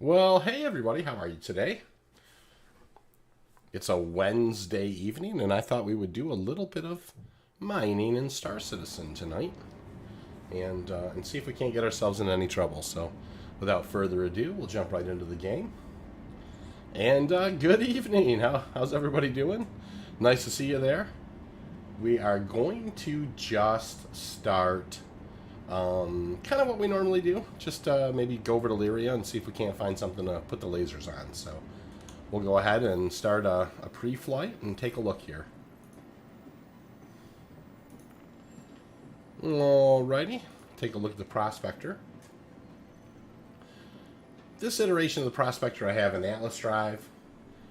Well, hey everybody, how are you today? It's a Wednesday evening, and I thought we would do a little bit of mining in Star Citizen tonight, and see if we can't get ourselves in any trouble. So, without further ado, we'll jump right into the game. And good evening. How's everybody doing? Nice to see you there. We are going to just start kind of what we normally do. Just maybe go over to Lyria and see if we can't find something to put the lasers on. So we'll go ahead and start a pre-flight and take a look here. Alrighty, take a look at the Prospector. This iteration of the Prospector, I have an Atlas drive.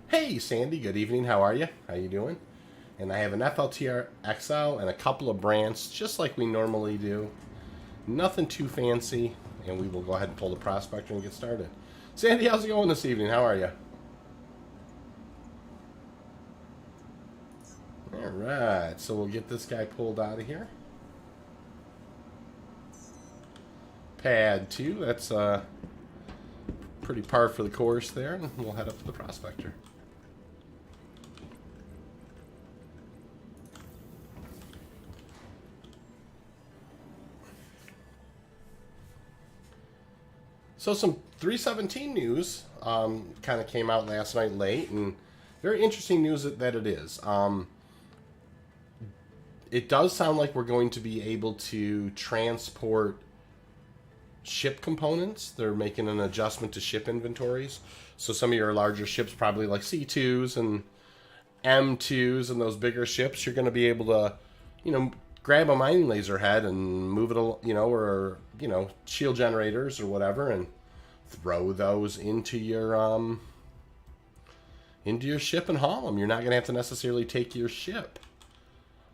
Hey Sandy, good evening, how are you? How you doing? And I have an FLTR XL and a couple of brands, just like we normally do. Nothing too fancy, and we will go ahead and pull the Prospector and get started. Sandy, how's it going this evening? How are you? Alright, so we'll get this guy pulled out of here. Pad 2, that's pretty par for the course there, and we'll head up to the Prospector. So some 317 news kind of came out last night late, and very interesting news that it is. It does sound like we're going to be able to transport ship components. They're making an adjustment to ship inventories. So some of your larger ships, probably like C2s and M2s and those bigger ships, you're going to be able to, grab a mining laser head and move it, or shield generators or whatever, and throw those into your ship and haul them. You're not going to have to necessarily take your ship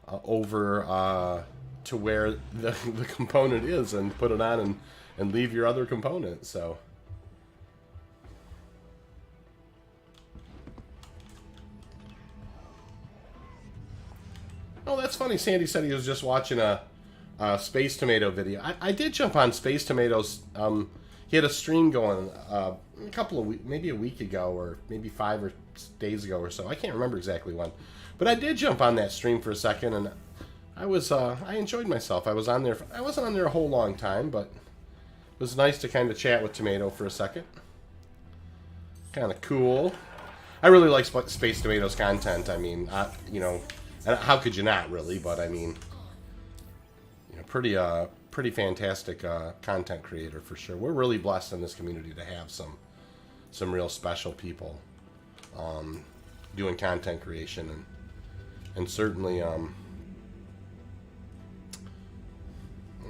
over to where the component is and put it on and leave your other component. So oh, that's funny. Sandy said he was just watching a Space Tomato video. I did jump on Space Tomatoes. He had a stream going a couple of weeks, maybe a week ago, or maybe 5 days ago or so. I can't remember exactly when, but I did jump on that stream for a second, and I enjoyed myself. I was on there. I wasn't on there a whole long time, but it was nice to kind of chat with Tomato for a second. Kind of cool. I really like Space Tomatoes content. I mean, how could you not really? But I mean, pretty fantastic content creator for sure. We're really blessed in this community to have some real special people doing content creation, and certainly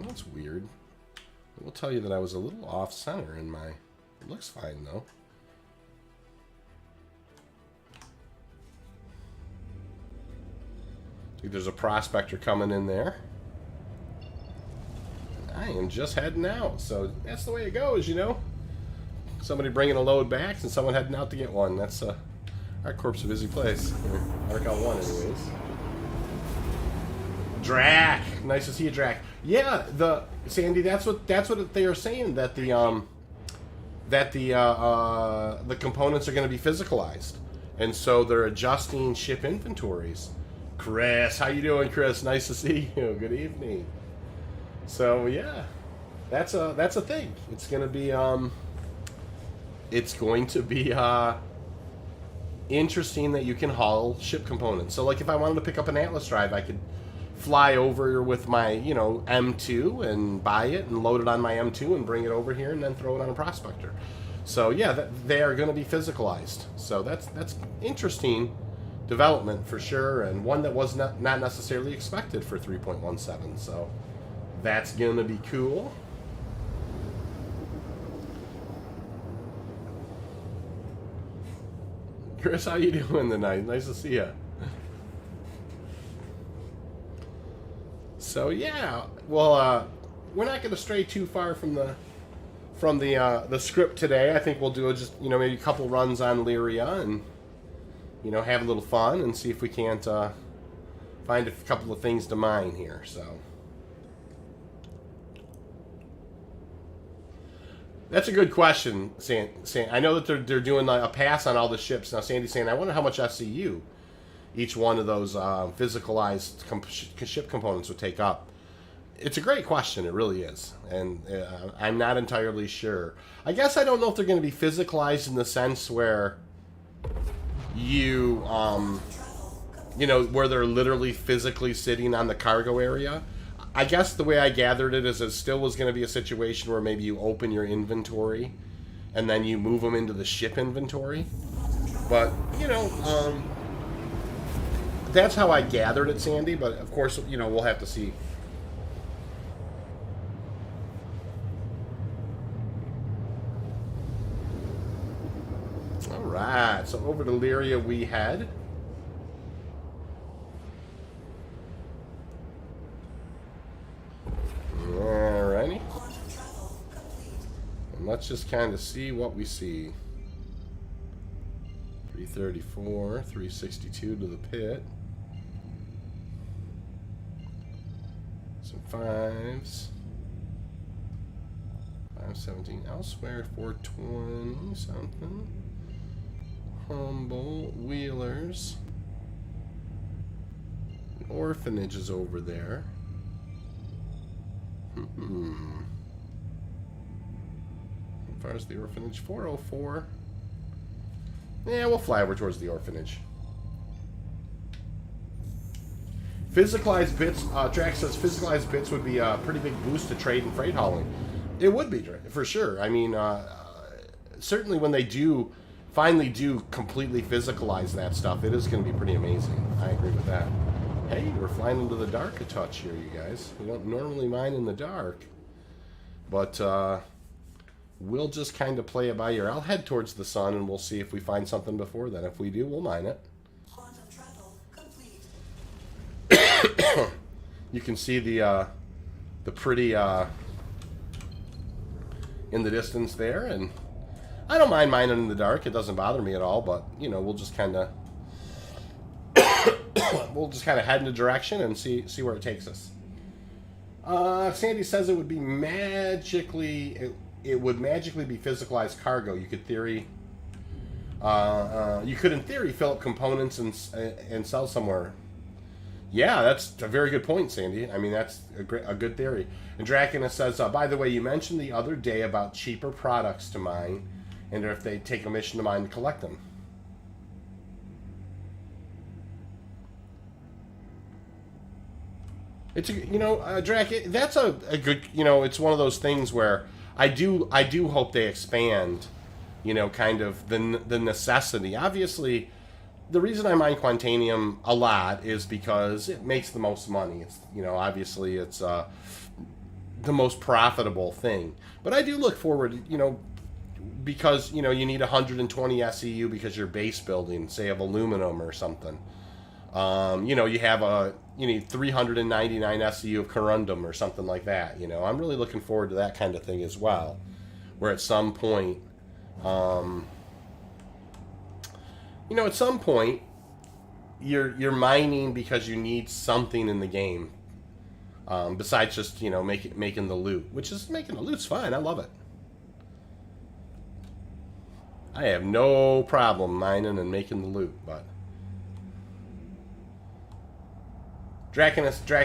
that's weird. I will tell you that I was a little off center in my. It looks fine though. I think there's a Prospector coming in there. I am just heading out, so that's the way it goes, Somebody bringing a load back and someone heading out to get one. That's our corp's a busy place. Arcal 1, anyways. Drac, nice to see you, Drac. Yeah, Sandy, that's what they are saying, that the components are going to be physicalized, and so they're adjusting ship inventories. Chris, how you doing, Chris? Nice to see you. Good evening. So yeah, that's a thing. It's going to be interesting that you can haul ship components. So like if I wanted to pick up an Atlas drive, I could fly over with my M2 and buy it and load it on my M2 and bring it over here and then throw it on a Prospector. So yeah, they are going to be physicalized. So that's interesting development for sure, and one that was not necessarily expected for 3.17. So that's going to be cool. Chris, how you doing tonight? Nice to see you. So yeah, well, we're not going to stray too far from the script today. I think we'll do just maybe a couple runs on Lyria and have a little fun and see if we can't find a couple of things to mine here. So That's a good question, I know that they're doing a pass on all the ships now. Sandy's saying, I wonder how much SCU each one of those physicalized ship components would take up. It's a great question. It really is, and I'm not entirely sure. I guess I don't know if they're going to be physicalized in the sense where you, where they're literally physically sitting on the cargo area. I guess the way I gathered it is it still was going to be a situation where maybe you open your inventory and then you move them into the ship inventory. But, that's how I gathered it, Sandy. But, of course, we'll have to see. All right. So over to Lyria we head. Alrighty. And let's just kind of see what we see. 334, 362 to the pit. Some fives. 517 elsewhere, 420 something. Humble, Wheelers. The orphanage is over there. As far as the orphanage, 404. Yeah, we'll fly over towards the orphanage. Physicalized bits, Drax says physicalized bits would be a pretty big boost to trade and freight hauling. It would be, for sure. I mean, certainly when they finally do completely physicalize that stuff, it is going to be pretty amazing. I agree with that. Hey, we're flying into the dark a touch here, you guys. We don't normally mine in the dark. But we'll just kind of play it by ear. I'll head towards the sun, and we'll see if we find something before then. If we do, we'll mine it. Quantum travel complete. You can see the pretty in the distance there, and I don't mind mining in the dark. It doesn't bother me at all, but, we'll just kind of head in a direction and see where it takes us. Sandy says it would be magically be physicalized cargo. You could in theory fill up components and sell somewhere. Yeah, that's a very good point, Sandy. I mean, that's a good theory. And Dracula says, by the way, you mentioned the other day about cheaper products to mine, and if they take a mission to mine to collect them. It's Drac, that's a good, it's one of those things where I do hope they expand, kind of the necessity. Obviously, the reason I mine Quantanium a lot is because it makes the most money. It's, obviously it's the most profitable thing. But I do look forward, because, you need 120 SEU because you're base building, say, of aluminum or something. You need 399 SEU of corundum or something like that. I'm really looking forward to that kind of thing as well, where at some point, at some point, you're mining because you need something in the game, besides just making the loot, which is making the loot's fine. I love it. I have no problem mining and making the loot, but. Drac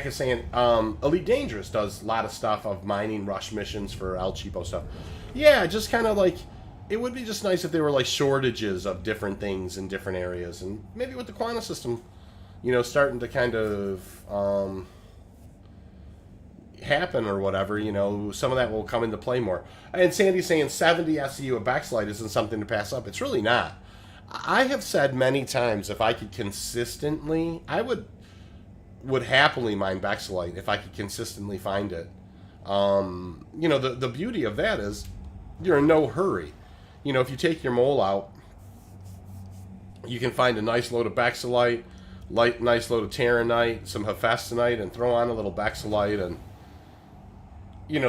is saying, Elite Dangerous does a lot of stuff of mining rush missions for El Cheapo stuff. Yeah, just kind of like, it would be just nice if there were like shortages of different things in different areas. And maybe with the Quanta system, starting to kind of happen or whatever, some of that will come into play more. And Sandy's saying 70 SEU of Backslide isn't something to pass up. It's really not. I have said many times, if I could consistently, I would happily mine Bexelite if I could consistently find it. The beauty of that is you're in no hurry. If you take your mole out, you can find a nice load of Bexelite, nice load of Terranite, some Hephaestonite, and throw on a little Bexelite, and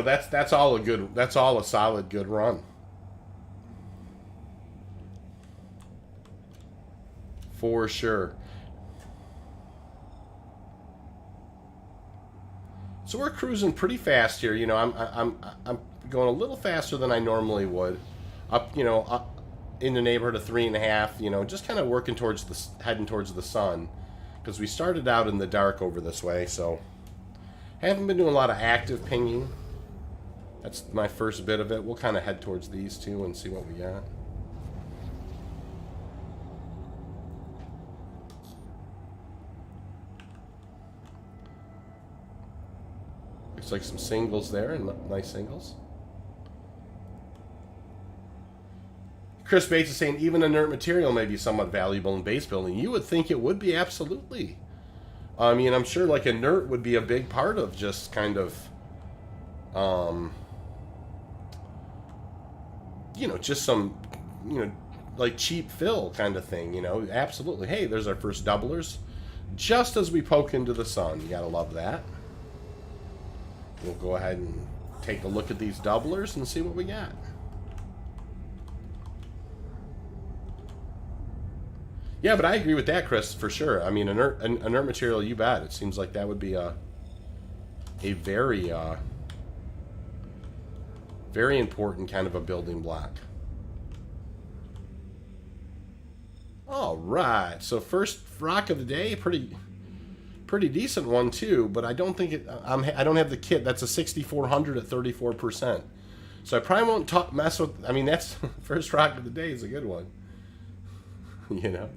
that's all a solid good run. For sure. So we're cruising pretty fast here. I'm going a little faster than I normally would. Up, you know, up in the neighborhood of 3.5. You know, just kind of working towards heading towards the sun, because we started out in the dark over this way. So haven't been doing a lot of active pinging. That's my first bit of it. We'll kind of head towards these two and see what we got. Looks like some singles there, and nice singles. Chris Bates is saying even inert material may be somewhat valuable in base building. You would think it would be, absolutely. I mean, I'm sure like inert would be a big part of just kind of, you know, just some, you know, like cheap fill kind of thing, you know, absolutely. Hey, there's our first doublers. Just as we poke into the sun. You gotta love that. We'll go ahead and take a look at these doublers and see what we got. Yeah, but I agree with that, Chris, for sure. I mean, inert material, you bet. It seems like that would be a very, very important kind of a building block. All right, so first rock of the day, pretty decent one too. But I don't think it. I don't have the kit. That's a 6400 at 34%. So I probably won't mess with. I mean, that's first rock of the day is a good one. You know.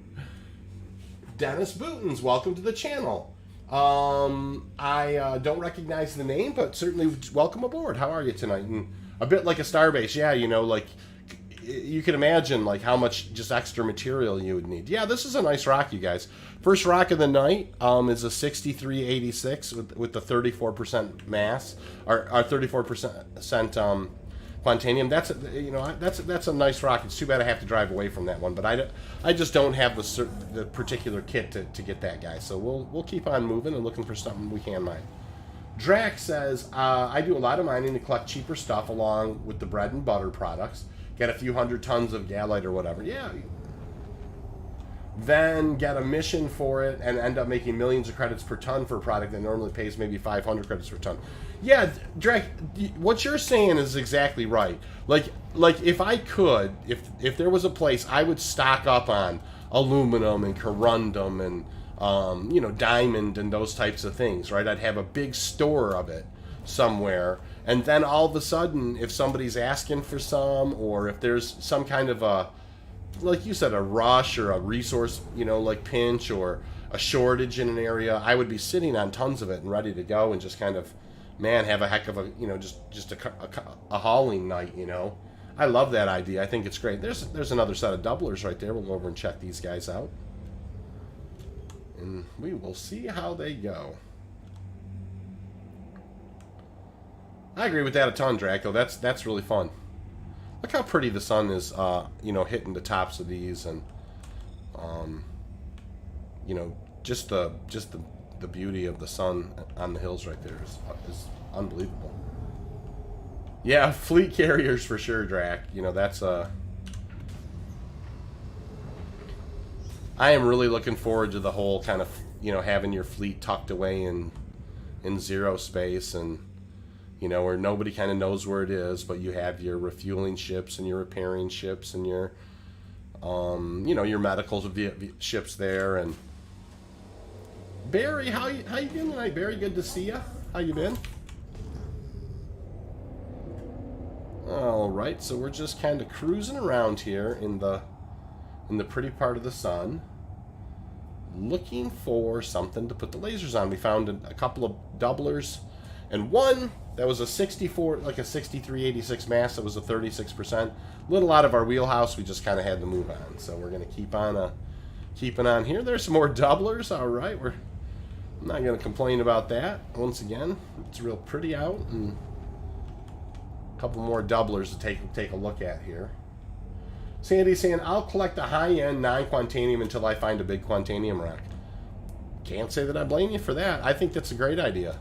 Dennis Bootens, welcome to the channel. I don't recognize the name, but certainly welcome aboard. How are you tonight? And a bit like a Starbase, yeah, you know, like you can imagine like how much just extra material you would need. Yeah, this is a nice rock, you guys. First rock of the night is a 6386 with the 34% mass, or 34% Quantanium. That's you know, that's a nice rock. It's too bad I have to drive away from that one, but I just don't have the particular kit to get that guy. So we'll keep on moving and looking for something we can mine. Drax says I do a lot of mining to collect cheaper stuff along with the bread and butter products. Get a few hundred tons of galite or whatever. Yeah. Then get a mission for it and end up making millions of credits per ton for a product that normally pays maybe 500 credits per ton. Yeah, Drake, what you're saying is exactly right. Like if I could, if there was a place, I would stock up on aluminum and corundum and you know, diamond and those types of things, right? I'd have a big store of it somewhere, and then all of a sudden, if somebody's asking for some, or if there's some kind of a, like you said, a rush or a resource, you know, like pinch or a shortage in an area, I would be sitting on tons of it and ready to go and just kind of, man, have a heck of a, you know, just a hauling night, you know. I love that idea. I think it's great. There's another set of doublers right there. We'll go over and check these guys out, and we will see how they go. I agree with that a ton, Draco. That's really fun. Look how pretty the sun is, you know, hitting the tops of these, and you know, just the beauty of the sun on the hills right there is unbelievable. Yeah, fleet carriers for sure, Drac. You know, that's I am really looking forward to the whole kind of, you know, having your fleet tucked away in zero space, and you know, where nobody kind of knows where it is, but you have your refueling ships and your repairing ships and your, you know, your medical ships there. And Barry, how you doing tonight? Barry, good to see you. How you been? All right, so we're just kind of cruising around here in the pretty part of the sun, looking for something to put the lasers on. We found a couple of doublers, and one that was a 64, like a 6386 mass. That was a 36%. Little out of our wheelhouse. We just kind of had to move on. So we're gonna keep on keeping on here. There's some more doublers. All right, I'm not gonna complain about that. Once again, it's real pretty out, and a couple more doublers to take a look at here. Sandy's saying, I'll collect the high-end non-Quantanium until I find a big Quantanium rock. Can't say that I blame you for that. I think that's a great idea.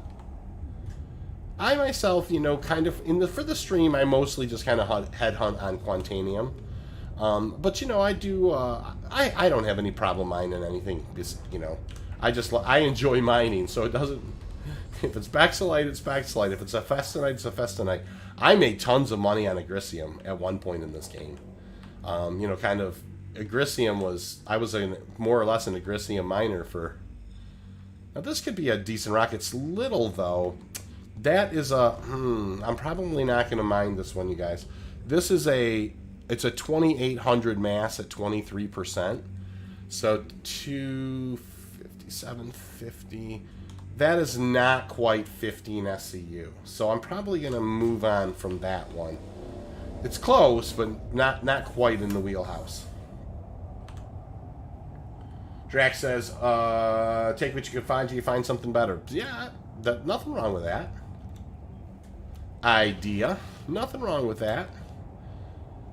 I myself, you know, kind of for the stream, I mostly just kind of headhunt on Quantanium. But you know, I do. I don't have any problem mining anything. You know, I enjoy mining, so it doesn't If it's Bexolite, it's Bexolite. If it's a Festinite, it's a Festinite. I made tons of money on Agricium at one point in this game. You know, kind of, Agricium was, I was more or less an Agricium miner for, now this could be a decent rock. It's little though. That is a, I'm probably not going to mine this one, you guys. This is it's a 2800 mass at 23%. So 257.50. That is not quite 15 SCU. So I'm probably going to move on from that one. It's close, but not quite in the wheelhouse. Drax says, take what you can find till you find something better. Yeah, nothing wrong with that. Idea. Nothing wrong with that.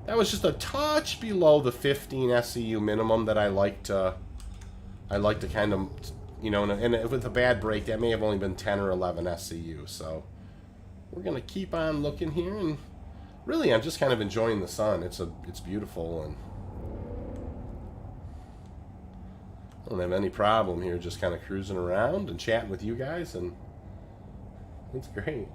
That was just a touch below the 15 SCU minimum that I like to kind of, you know, and with a bad break, that may have only been 10 or 11 SCU. So we're going to keep on looking here, and really I'm just kind of enjoying the sun. It's beautiful, and I don't have any problem here, just kind of cruising around and chatting with you guys, and it's great.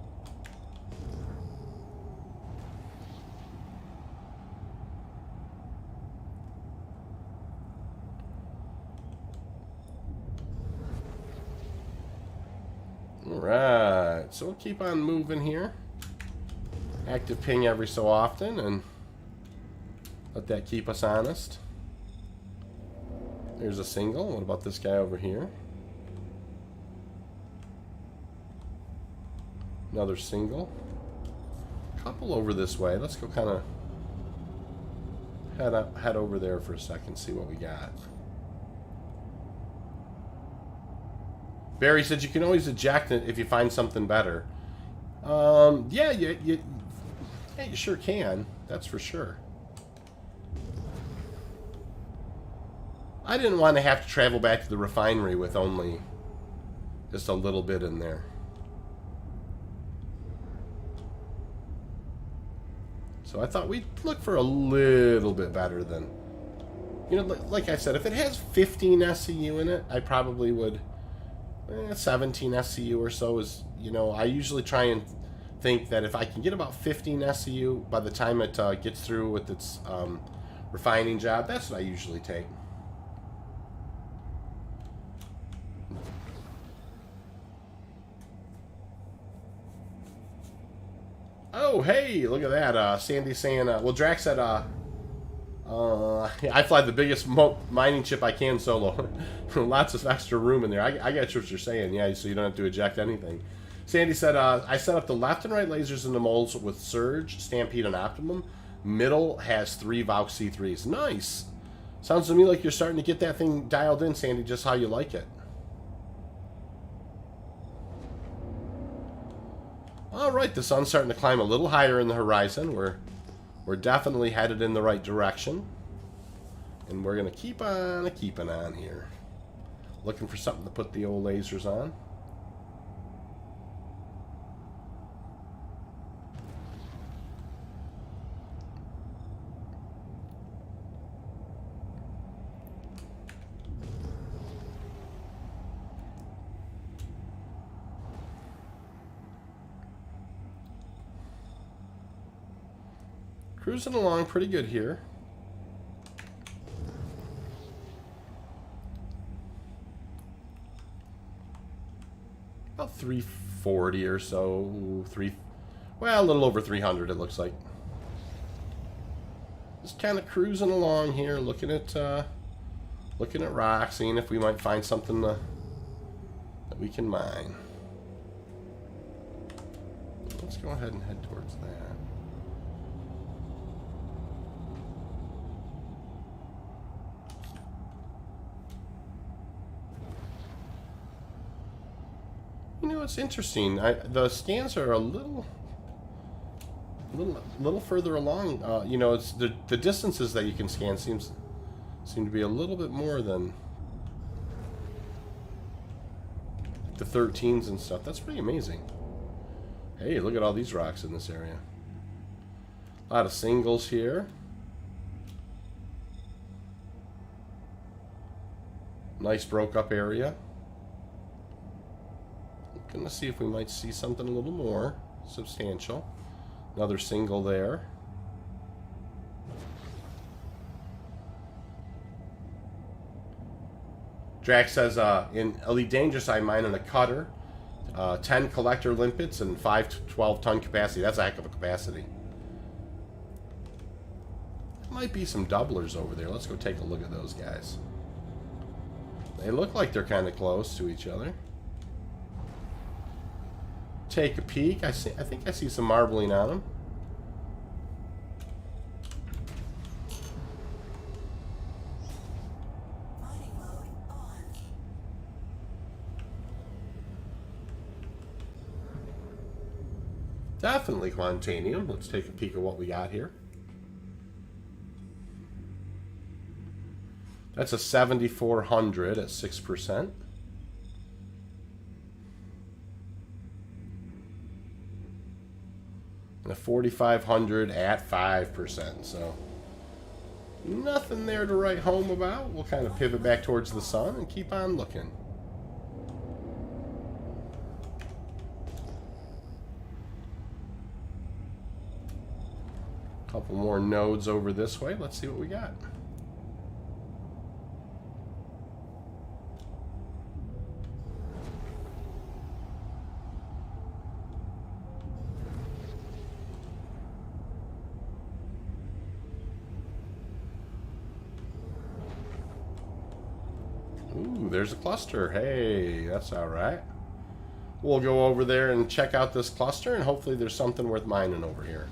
Alright, so we'll keep on moving here. Active ping every so often, and let that keep us honest. There's a single. What about this guy over here? Another single. Couple over this way. Let's go kind of head over there for a second, see what we got. Barry said you can always eject it if you find something better. Yeah, you sure can. That's for sure. I didn't want to have to travel back to the refinery with only just a little bit in there. So I thought we'd look for a little bit better than, you know, like I said, if it has 15 SCU in it, I probably would. 17 SCU or so is, you know, I usually try and think that if I can get about 15 SCU by the time it gets through with its refining job, that's what I usually take. Oh, hey, look at that. Sandy's saying, well, Drax said, I fly the biggest mining chip I can solo. Lots of extra room in there. I get what you're saying, yeah, so you don't have to eject anything. Sandy said, I set up the left and right lasers in the molds with Surge, Stampede, and Optimum. Middle has 3 Valk C3s. Nice. Sounds to me like you're starting to get that thing dialed in, Sandy, just how you like it. Alright, the sun's starting to climb a little higher in the horizon. We're definitely headed in the right direction. And we're going to keep on keeping on here. Looking for something to put the old lasers on. Cruising along pretty good here. About 340 or so. Well, a little over 300 it looks like. Just kind of cruising along here, looking at rocks, seeing if we might find something that we can mine. Let's go ahead and head towards that. You know, it's interesting. The scans are a little further along. You know, it's the distances that you can scan seem to be a little bit more than the 13s and stuff. That's pretty amazing. Hey, look at all these rocks in this area. A lot of singles here. Nice broke up area. Gonna see if we might see something a little more substantial. Another single there. Drax says, in Elite Dangerous, I mine on a cutter, 10 collector limpets, and 5 to 12 ton capacity. That's a heck of a capacity. Might be some doublers over there. Let's go take a look at those guys. They look like they're kind of close to each other. Take a peek. I think I see some marbling on them. Definitely Quantanium. Let's take a peek at what we got here. That's a 7,400 at 6%. And a 4,500 at 5%. So nothing there to write home about. We'll kind of pivot back towards the sun and keep on looking. Couple more nodes over this way. Let's see what we got. Ooh, there's a cluster. Hey, that's all right. We'll go over there and check out this cluster, and hopefully there's something worth mining over here.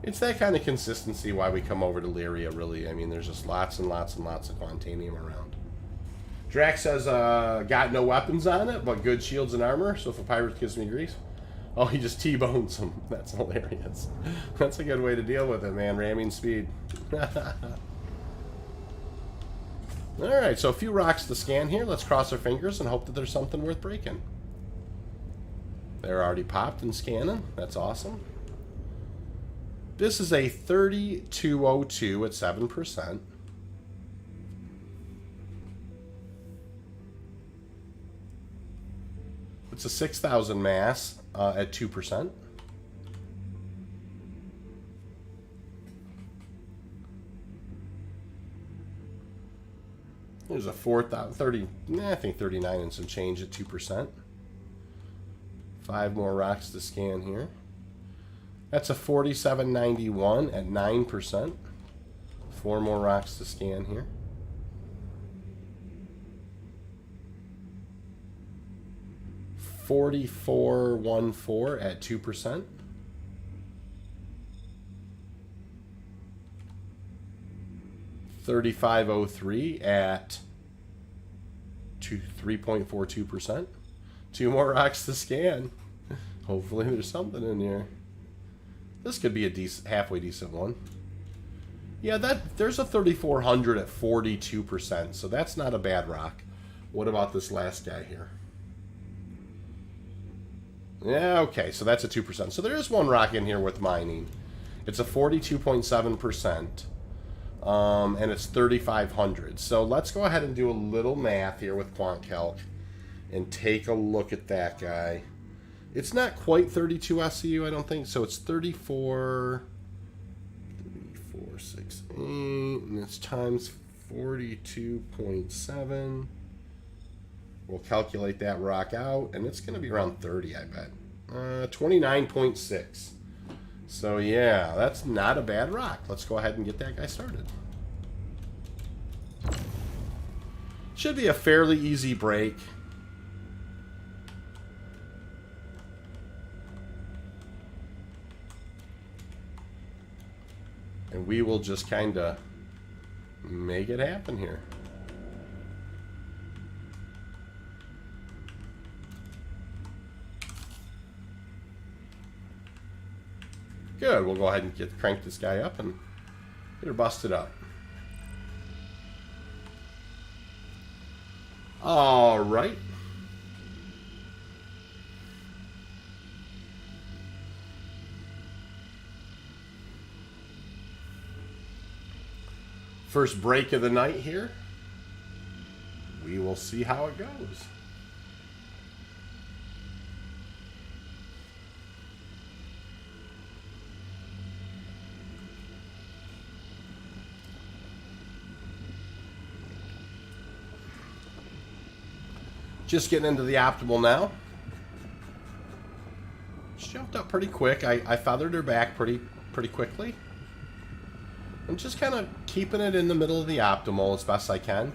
It's that kind of consistency why we come over to Lyria, really. I mean, there's just lots and lots and lots of Quantanium around. Drax says, got no weapons on it, but good shields and armor, so if a pirate gives me grief, oh, he just T-bones them. That's hilarious. That's a good way to deal with it, man. Ramming speed. Alright, so a few rocks to scan here. Let's cross our fingers and hope that there's something worth breaking. They're already popped and scanning. That's awesome. This is a 3202 at 7%. It's a 6,000 mass at 2%. There's a 4,030, I think 39 and some change at 2%. 5 more rocks to scan here. That's a 4791 at 9%. 4 more rocks to scan here. $44.14 at 2%. $35.03 at 3.42%. 2 more rocks to scan. Hopefully there's something in here. This could be a decent, halfway decent one. Yeah, there's a 3,400 at 42%, so that's not a bad rock. What about this last guy here? Yeah, okay, so that's a 2%. So there is one rock in here worth mining. It's a 42.7%, and it's 3,500. So let's go ahead and do a little math here with QuantCalc and take a look at that guy. It's not quite 32 SCU, I don't think. So it's 3468, and it's times 42.7. We'll calculate that rock out, and it's going to be around 30, I bet. 29.6. So yeah, that's not a bad rock. Let's go ahead and get that guy started. Should be a fairly easy break. And we will just kind of make it happen here. Good. We'll go ahead and crank this guy up and get her busted up. All right. First break of the night here. we will see how it goes. Just getting into the optimal now. She jumped up pretty quick. I feathered her back pretty quickly. I'm just kind of keeping it in the middle of the optimal as best I can.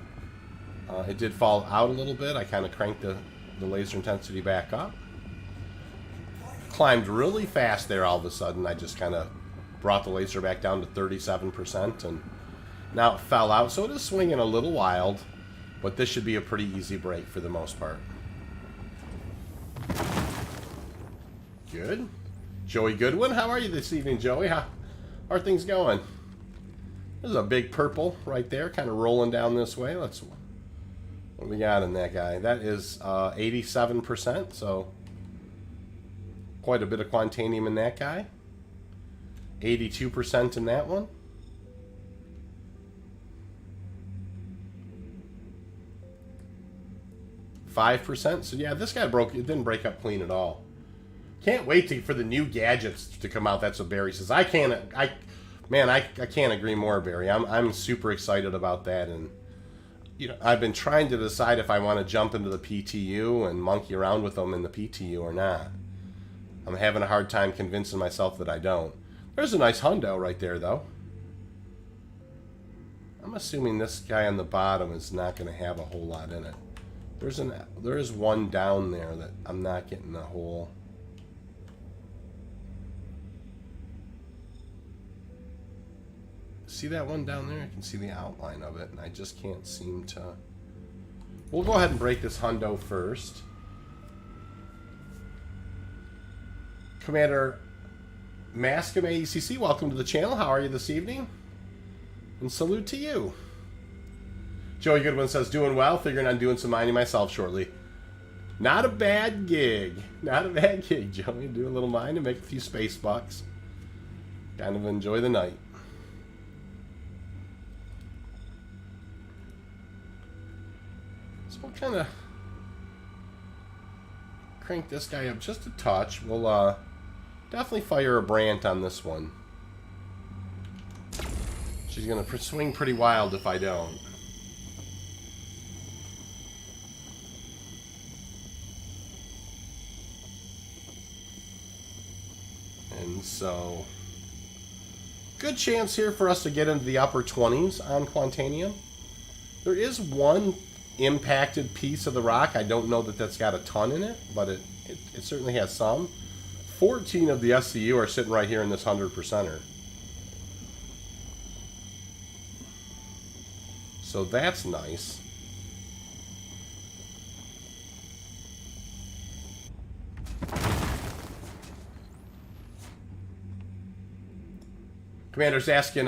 It did fall out a little bit. I kind of cranked the laser intensity back up. Climbed really fast there all of a sudden. I just kind of brought the laser back down to 37%, and now it fell out. So it is swinging a little wild, but this should be a pretty easy break for the most part. Good. Joey Goodwin, how are you this evening, Joey? How are things going? There's a big purple right there, kind of rolling down this way. What do we got in that guy? That is 87%, so quite a bit of Quantanium in that guy. 82% in that one. %. So yeah, this guy it didn't break up clean at all. Can't wait for the new gadgets to come out. That's what Barry says. I can't agree more, Barry. I'm super excited about that, and you know, I've been trying to decide if I want to jump into the PTU and monkey around with them in the PTU or not. I'm having a hard time convincing myself that I don't. There's a nice hundo right there, though. I'm assuming this guy on the bottom is not going to have a whole lot in it. There is one down there that I'm not getting the whole. See that one down there? I can see the outline of it, and I just can't seem to. We'll go ahead and break this hundo first. Commander Mascom AECC, welcome to the channel. How are you this evening? And salute to you. Joey Goodwin says, doing well, figuring on doing some mining myself shortly. Not a bad gig. Not a bad gig, Joey. Do a little mine and make a few space bucks. Kind of enjoy the night. So we'll kind of crank this guy up just a touch. We'll definitely fire a Brant on this one. She's going to swing pretty wild if I don't. And so, good chance here for us to get into the upper 20s on Quantanium. There is one impacted piece of the rock. I don't know that that's got a ton in it, but it certainly has some. 14 of the SCU are sitting right here in this 100%er. So that's nice. Commander's asking,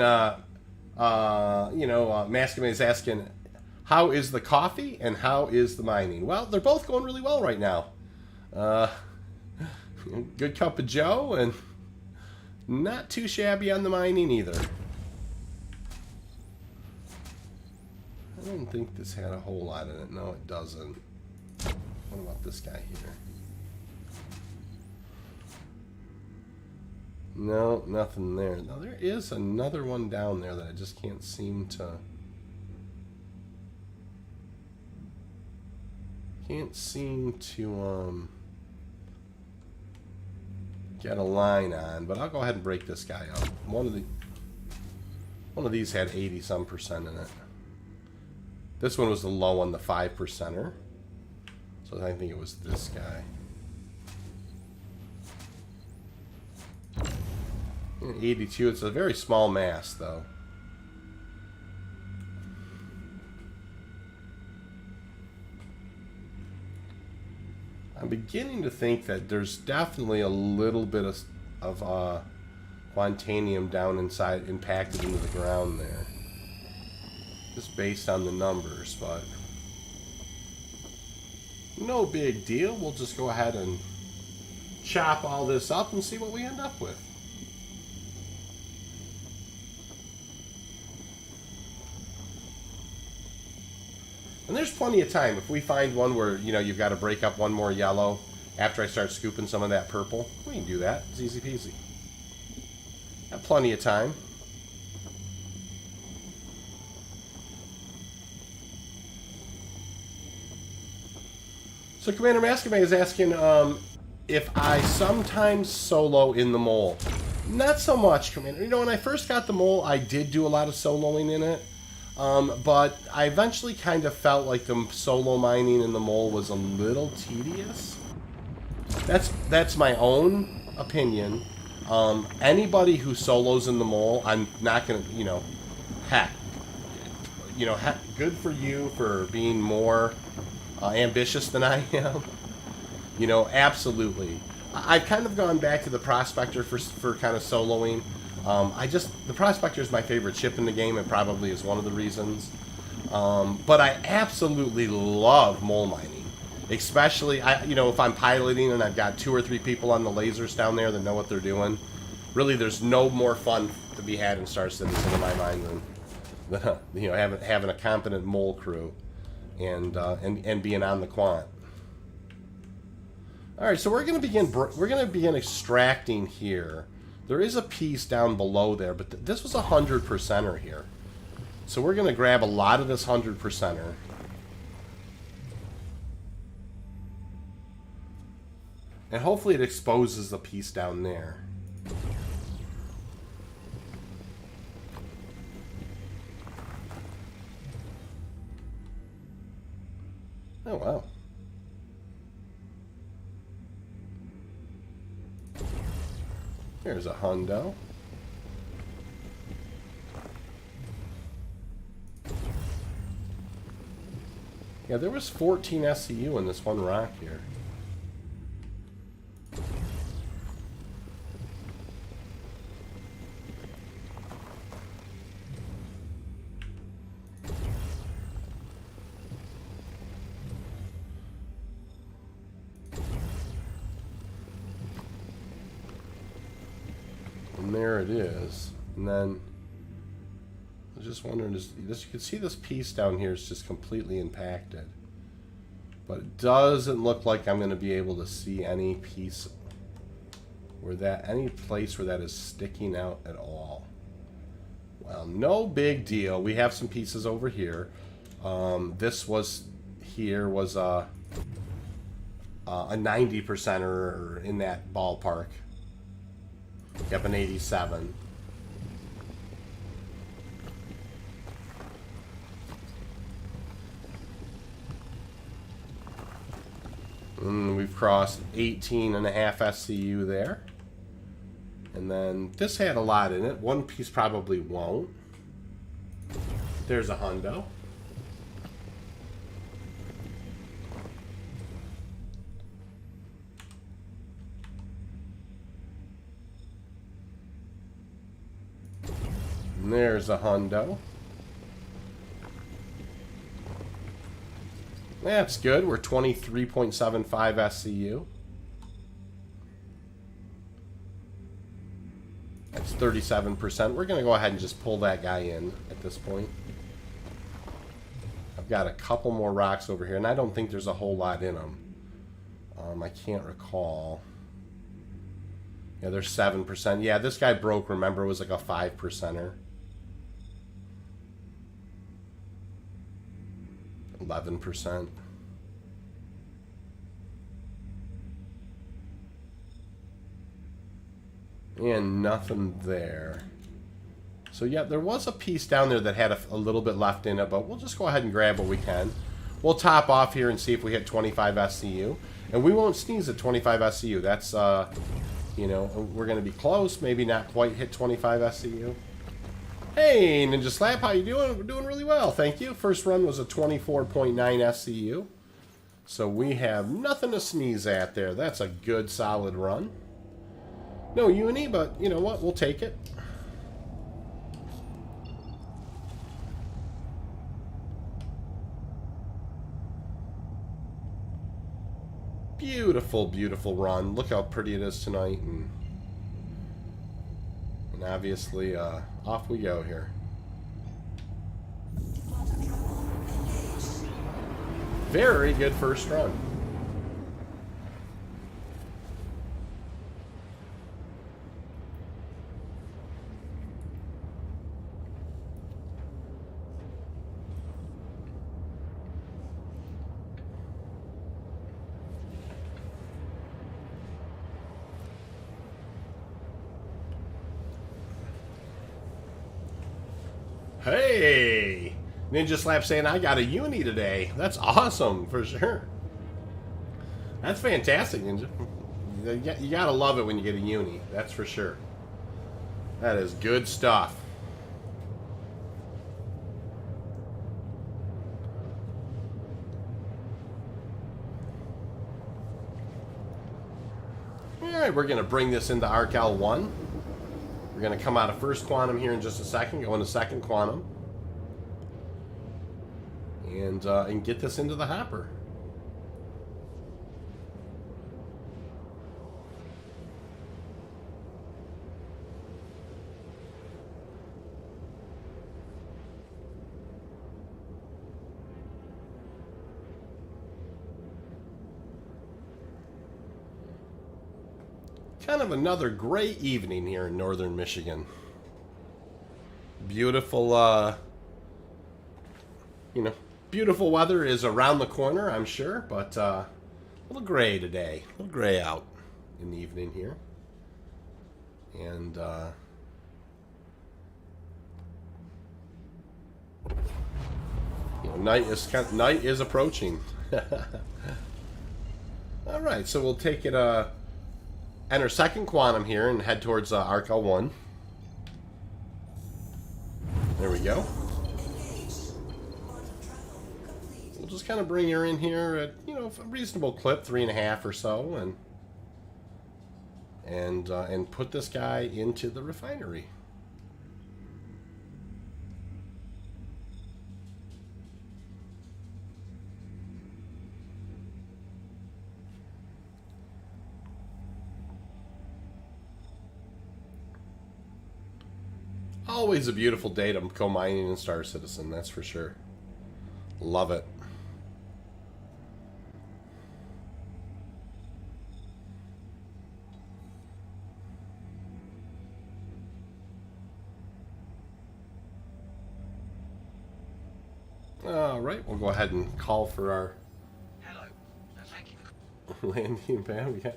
Mascom is asking, how is the coffee and how is the mining? Well, they're both going really well right now. Good cup of joe and not too shabby on the mining either. I don't think this had a whole lot in it. No, it doesn't. What about this guy here? No, nothing there. Now, there is another one down there that I just can't seem to... get a line on, but I'll go ahead and break this guy up. One of these had 80-some% in it. This one was the low one, the 5%er. So I think it was this guy. 82. It's a very small mass, though. I'm beginning to think that there's definitely a little bit of Quantanium down inside, impacted into the ground there. Just based on the numbers, but no big deal. We'll just go ahead and chop all this up and see what we end up with. And there's plenty of time. If we find one where, you know, you've got to break up one more yellow after I start scooping some of that purple, we can do that. It's easy peasy. Got plenty of time. So Commander Masquerade is asking if I sometimes solo in the mole. Not so much, Commander. You know, when I first got the mole, I did do a lot of soloing in it. But I eventually kind of felt like the solo mining in the mole was a little tedious. That's my own opinion. Anybody who solos in the mole, I'm not going to, you know, heck, good for you for being more ambitious than I am. You know, absolutely. I've kind of gone back to the Prospector for kind of soloing. The Prospector is my favorite ship in the game, and probably is one of the reasons. But I absolutely love mole mining, especially if I'm piloting and I've got 2 or 3 people on the lasers down there that know what they're doing. Really, there's no more fun to be had in Star Citizen in my mind than having a competent mole crew and being on the Quant. All right, so we're going to begin extracting here. There is a piece down below there, but this was a 100%er here. So we're going to grab a lot of this 100%er. And hopefully it exposes the piece down there. Oh, wow. Here's a hundo. Yeah, there was 14 SCU in this one rock here. And there it is. And then I was just wondering, you can see this piece down here is just completely impacted. But it doesn't look like I'm going to be able to see any piece any place where that is sticking out at all. Well, no big deal. We have some pieces over here. This was a 90%er or in that ballpark. Yep, an 87. And we've crossed 18.5 SCU there. And then this had a lot in it. One piece probably won't. There's a hundo. And there's a hundo. That's good. We're 23.75 SCU. That's 37%. We're going to go ahead and just pull that guy in at this point. I've got a couple more rocks over here, and I don't think there's a whole lot in them. I can't recall. Yeah, there's 7%. Yeah, this guy broke, remember, it was like a 5%er. 11%. And nothing there. So yeah, there was a piece down there that had a little bit left in it, but we'll just go ahead and grab what we can. We'll top off here and see if we hit 25 SCU. And we won't sneeze at 25 SCU. That's, we're going to be close. Maybe not quite hit 25 SCU. Hey, Ninja Slap, how you doing? We're doing really well, thank you. First run was a 24.9 SCU. So we have nothing to sneeze at there. That's a good, solid run. No uni, but you know what? We'll take it. Beautiful, beautiful run. Look how pretty it is tonight. And obviously, off we go here. Very good first run. Hey! Ninja Slap saying I got a uni today. That's awesome, for sure. That's fantastic, Ninja. You gotta love it when you get a uni. That's for sure. That is good stuff. Alright, we're going to bring this into ArcL 1. We're going to come out of first quantum here in just a second, go into second quantum. And get this into the hopper. Kind of another great evening here in northern Michigan. Beautiful, beautiful weather is around the corner, I'm sure, but a little gray today. A little gray out in the evening here. And, night is approaching. All right, so we'll take it, enter second quantum here and head towards ArcL 1. There we go. We'll just kind of bring her in here at, a reasonable clip, 3.5 or so, and put this guy into the refinery. Always a beautiful day to go mining in Star Citizen, that's for sure. Love it. All right, we'll go ahead and call for our Thank you. Landing pad. We got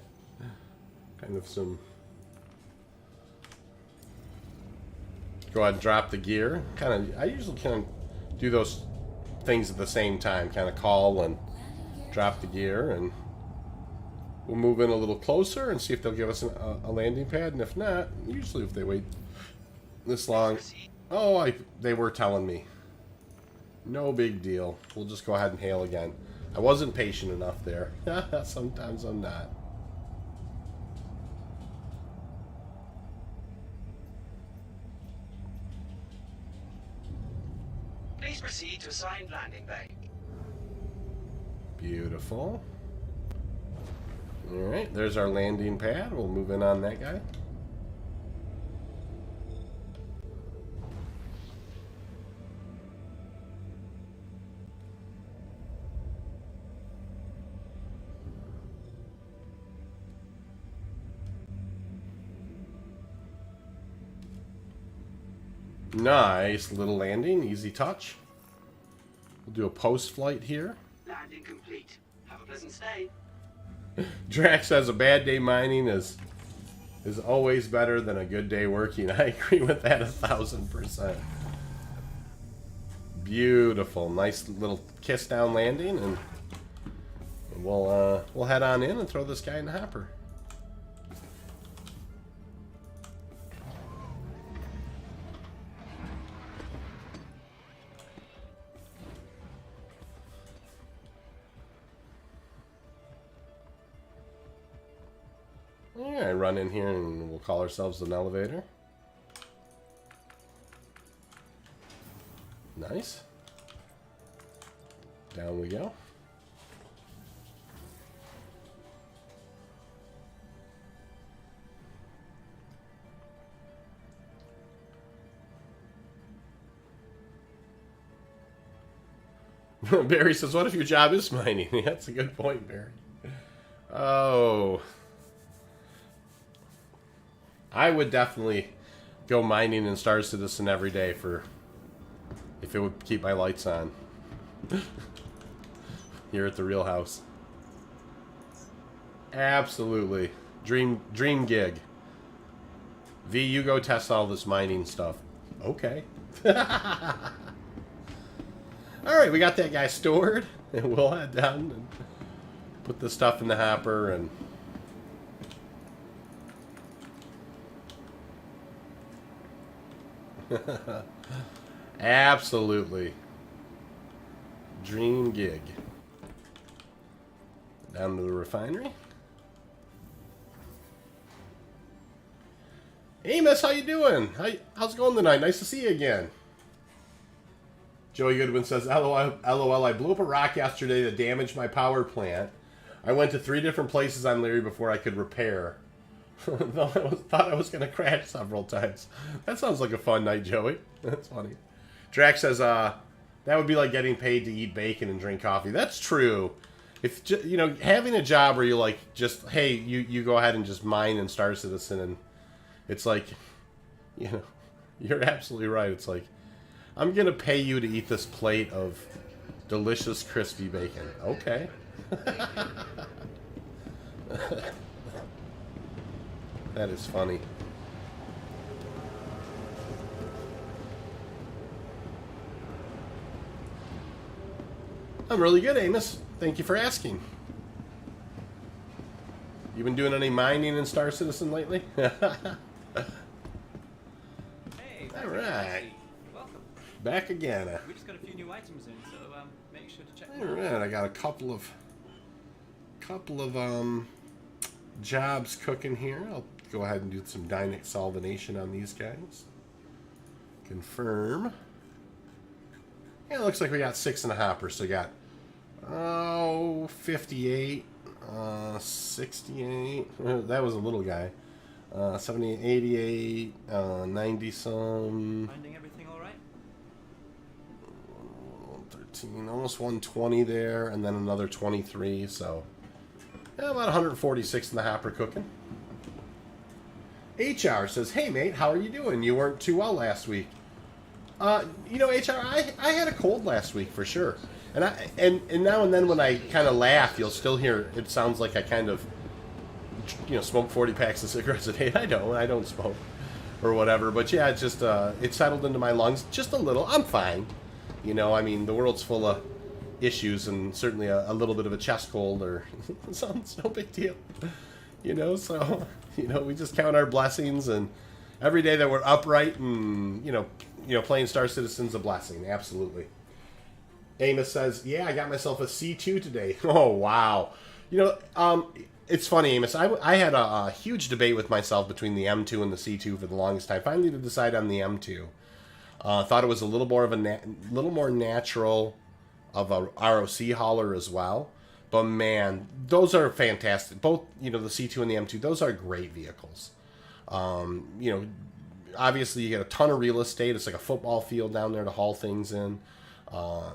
kind of some. Go ahead and drop the gear. I usually kind of do those things at the same time. Kind of call and drop the gear, and we'll move in a little closer and see if they'll give us a landing pad. And if not, usually if they wait this long, they were telling me. No big deal. We'll just go ahead and hail again. I wasn't patient enough there. Sometimes I'm not. Please proceed to assigned landing bay. Beautiful. Alright, there's our landing pad. We'll move in on that guy. Nice little landing, easy touch. We'll do a post-flight here. Landing complete. Have a pleasant stay. Drax says a bad day mining is always better than a good day working. I agree with that 1,000%. Beautiful, nice little kiss down landing, and we'll head on in and throw this guy in the hopper. Alright, run in here and we'll call ourselves an elevator. Nice. Down we go. Barry says, what if your job is mining? That's a good point, Barry. Oh. I would definitely go mining in Star Citizen every day if it would keep my lights on. Here at the real house. Absolutely. Dream gig. V, you go test all this mining stuff. Okay. Alright, we got that guy stored. And we'll head down and put the stuff in the hopper and... Absolutely. Dream gig. Down to the refinery. Amos, how you doing? How's it going tonight? Nice to see you again. Joey Goodwin says, LOL, I blew up a rock yesterday that damaged my power plant. I went to 3 different places on Lyria before I could repair. Thought I was going to crash several times. That sounds like a fun night, Joey. That's funny. Drax says, that would be like getting paid to eat bacon and drink coffee. That's true. If, you know, having a job where you like just, hey, you go ahead and just mine in Star Citizen, and it's like, you know, you're absolutely right. It's like, I'm going to pay you to eat this plate of delicious crispy bacon. Okay. That is funny. I'm really good, Amos. Thank you for asking. You been doing any mining in Star Citizen lately? Hey, all right. Welcome. Back again. We just got a few new items in, so make sure to check All them out. right, I got a couple of jobs cooking here. I'll go ahead and do some Dynex solvenation on these guys. Confirm. Yeah, it looks like we got 6 in the hopper, so we got 58, 68. That was a little guy. 78, 88, 90 some. Finding everything all right? 113, almost 120 there, and then another 23, so yeah, about 146 in the hopper cooking. HR says, hey mate, how are you doing? You weren't too well last week. You know, HR, I had a cold last week for sure. And now and then when I kind of laugh, you'll still hear it sounds like I kind of, you know, smoke 40 packs of cigarettes a day. I don't smoke or whatever. But yeah, it's just it settled into my lungs just a little. I'm fine. You know, I mean, the world's full of issues, and certainly a little bit of a chest cold or something's no big deal. You know, so you know, we just count our blessings, and every day that we're upright and you know playing Star Citizen's a blessing. Absolutely. Amos says, yeah, I got myself a C2 today. Oh, wow. You know, it's funny, Amos. I had a huge debate with myself between the M2 and the C2 for the longest time. Finally to decide on the M2. Thought it was a little more of little more natural of a ROC hauler as well. But man, those are fantastic. Both, you know, the C2 and the M2, those are great vehicles. You know, obviously you get a ton of real estate. It's like a football field down there to haul things in.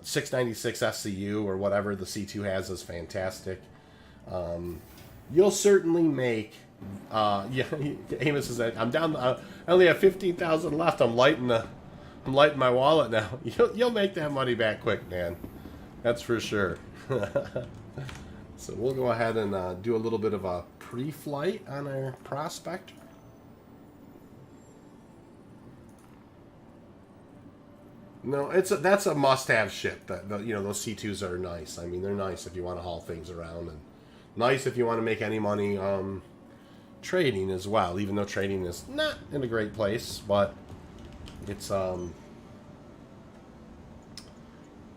696 SCU or whatever the C2 has is fantastic. You'll certainly make. Yeah, Amos is that I'm down. I only have 15,000 left. I'm lighting my wallet now. You'll make that money back quick, man. That's for sure. So we'll go ahead and do a little bit of a pre-flight on our Prospector. No, that's a must-have ship. You know, those C2s are nice. I mean, they're nice if you want to haul things around, and nice if you want to make any money trading as well. Even though trading is not in a great place, but it's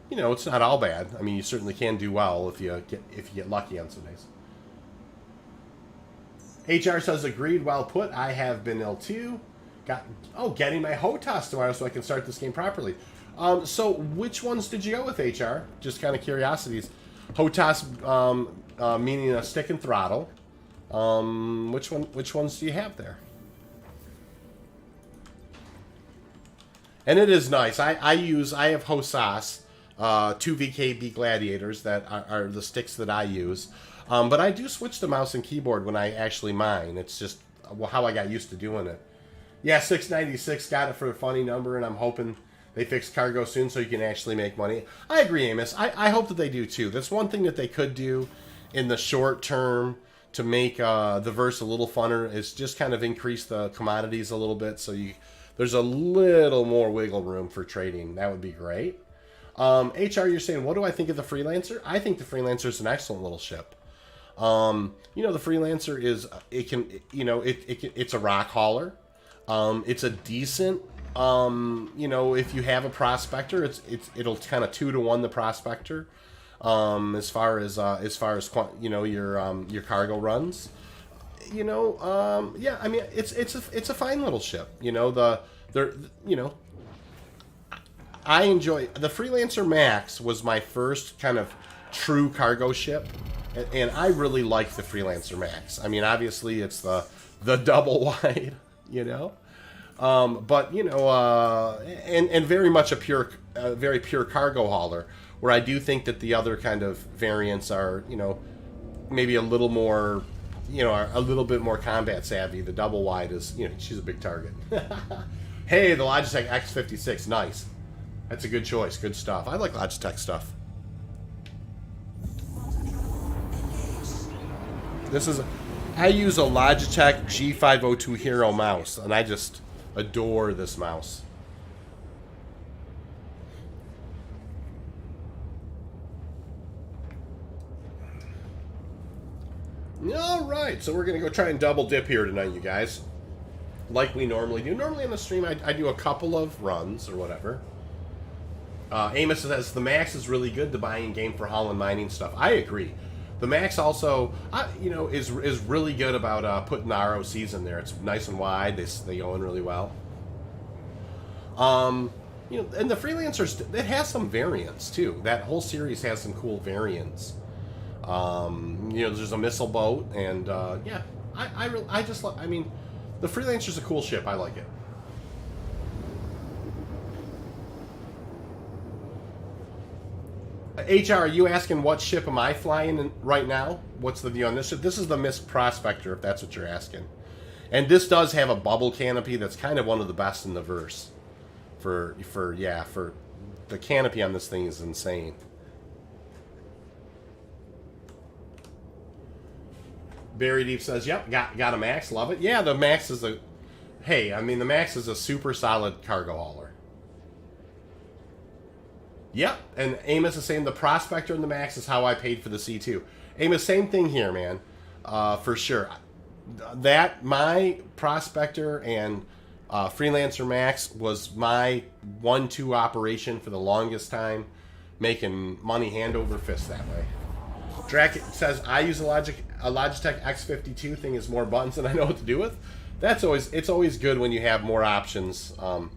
you know, it's not all bad. I mean, you certainly can do well if you get lucky on some days. HR says, agreed, well put. I have been ill too. Getting my HOTAS tomorrow so I can start this game properly. So which ones did you go with, HR? Just kind of curiosities. HOTAS meaning a stick and throttle. Which ones do you have there? And it is nice. I have HOSAS. two VKB Gladiators that are the sticks that I use. But I do switch to mouse and keyboard when I actually mine. It's just how I got used to doing it. Yeah, 696 got it for a funny number, and I'm hoping they fix cargo soon so you can actually make money. I agree, Amos. I hope that they do too. That's one thing that they could do in the short term to make the verse a little funner is just kind of increase the commodities a little bit so there's a little more wiggle room for trading. That would be great. HR, you're saying, what do I think of the Freelancer? I think the Freelancer is an excellent little ship. The Freelancer is, it's a rock hauler. It's a decent, if you have a prospector, it'll kind of 2-to-1 the prospector, as far as your cargo runs. I mean, it's a fine little ship. I enjoy the Freelancer Max was my first kind of true cargo ship, and I really like the Freelancer Max. I mean, obviously it's the double wide, and very much a very pure cargo hauler. Where I do think that the other kind of variants are, maybe a little more, a little bit more combat savvy. The double wide is, she's a big target. Hey, the Logitech X56, nice. That's a good choice. Good stuff. I like Logitech stuff. I use a Logitech G502 Hero mouse, and I just adore this mouse. Alright, so we're going to go try and double dip here tonight, you guys. Like we normally do. Normally on the stream, I do a couple of runs or whatever. Amos says the Max is really good to buy in game for haul and mining stuff. I agree. The Max also, is really good about putting the ROCs in there. It's nice and wide. They go in really well. And the Freelancers, it has some variants too. That whole series has some cool variants. There's a missile boat, and the Freelancer's a cool ship. I like it. HR, are you asking what ship am I flying right now? What's the view on this ship? This is the Mist Prospector, if that's what you're asking. And this does have a bubble canopy that's kind of one of the best in the verse. For the canopy on this thing is insane. Barry Deep says, yep, got a Max, love it. Yeah, the Max is the Max is a super solid cargo hauler. Yep, and Amos is saying the Prospector and the Max is how I paid for the C2. Amos, same thing here, man, for sure. My Prospector and Freelancer Max was my 1-2 operation for the longest time, making money hand over fist that way. Drac says, I use a Logitech X52 thing is more buttons than I know what to do with. It's always good when you have more options. One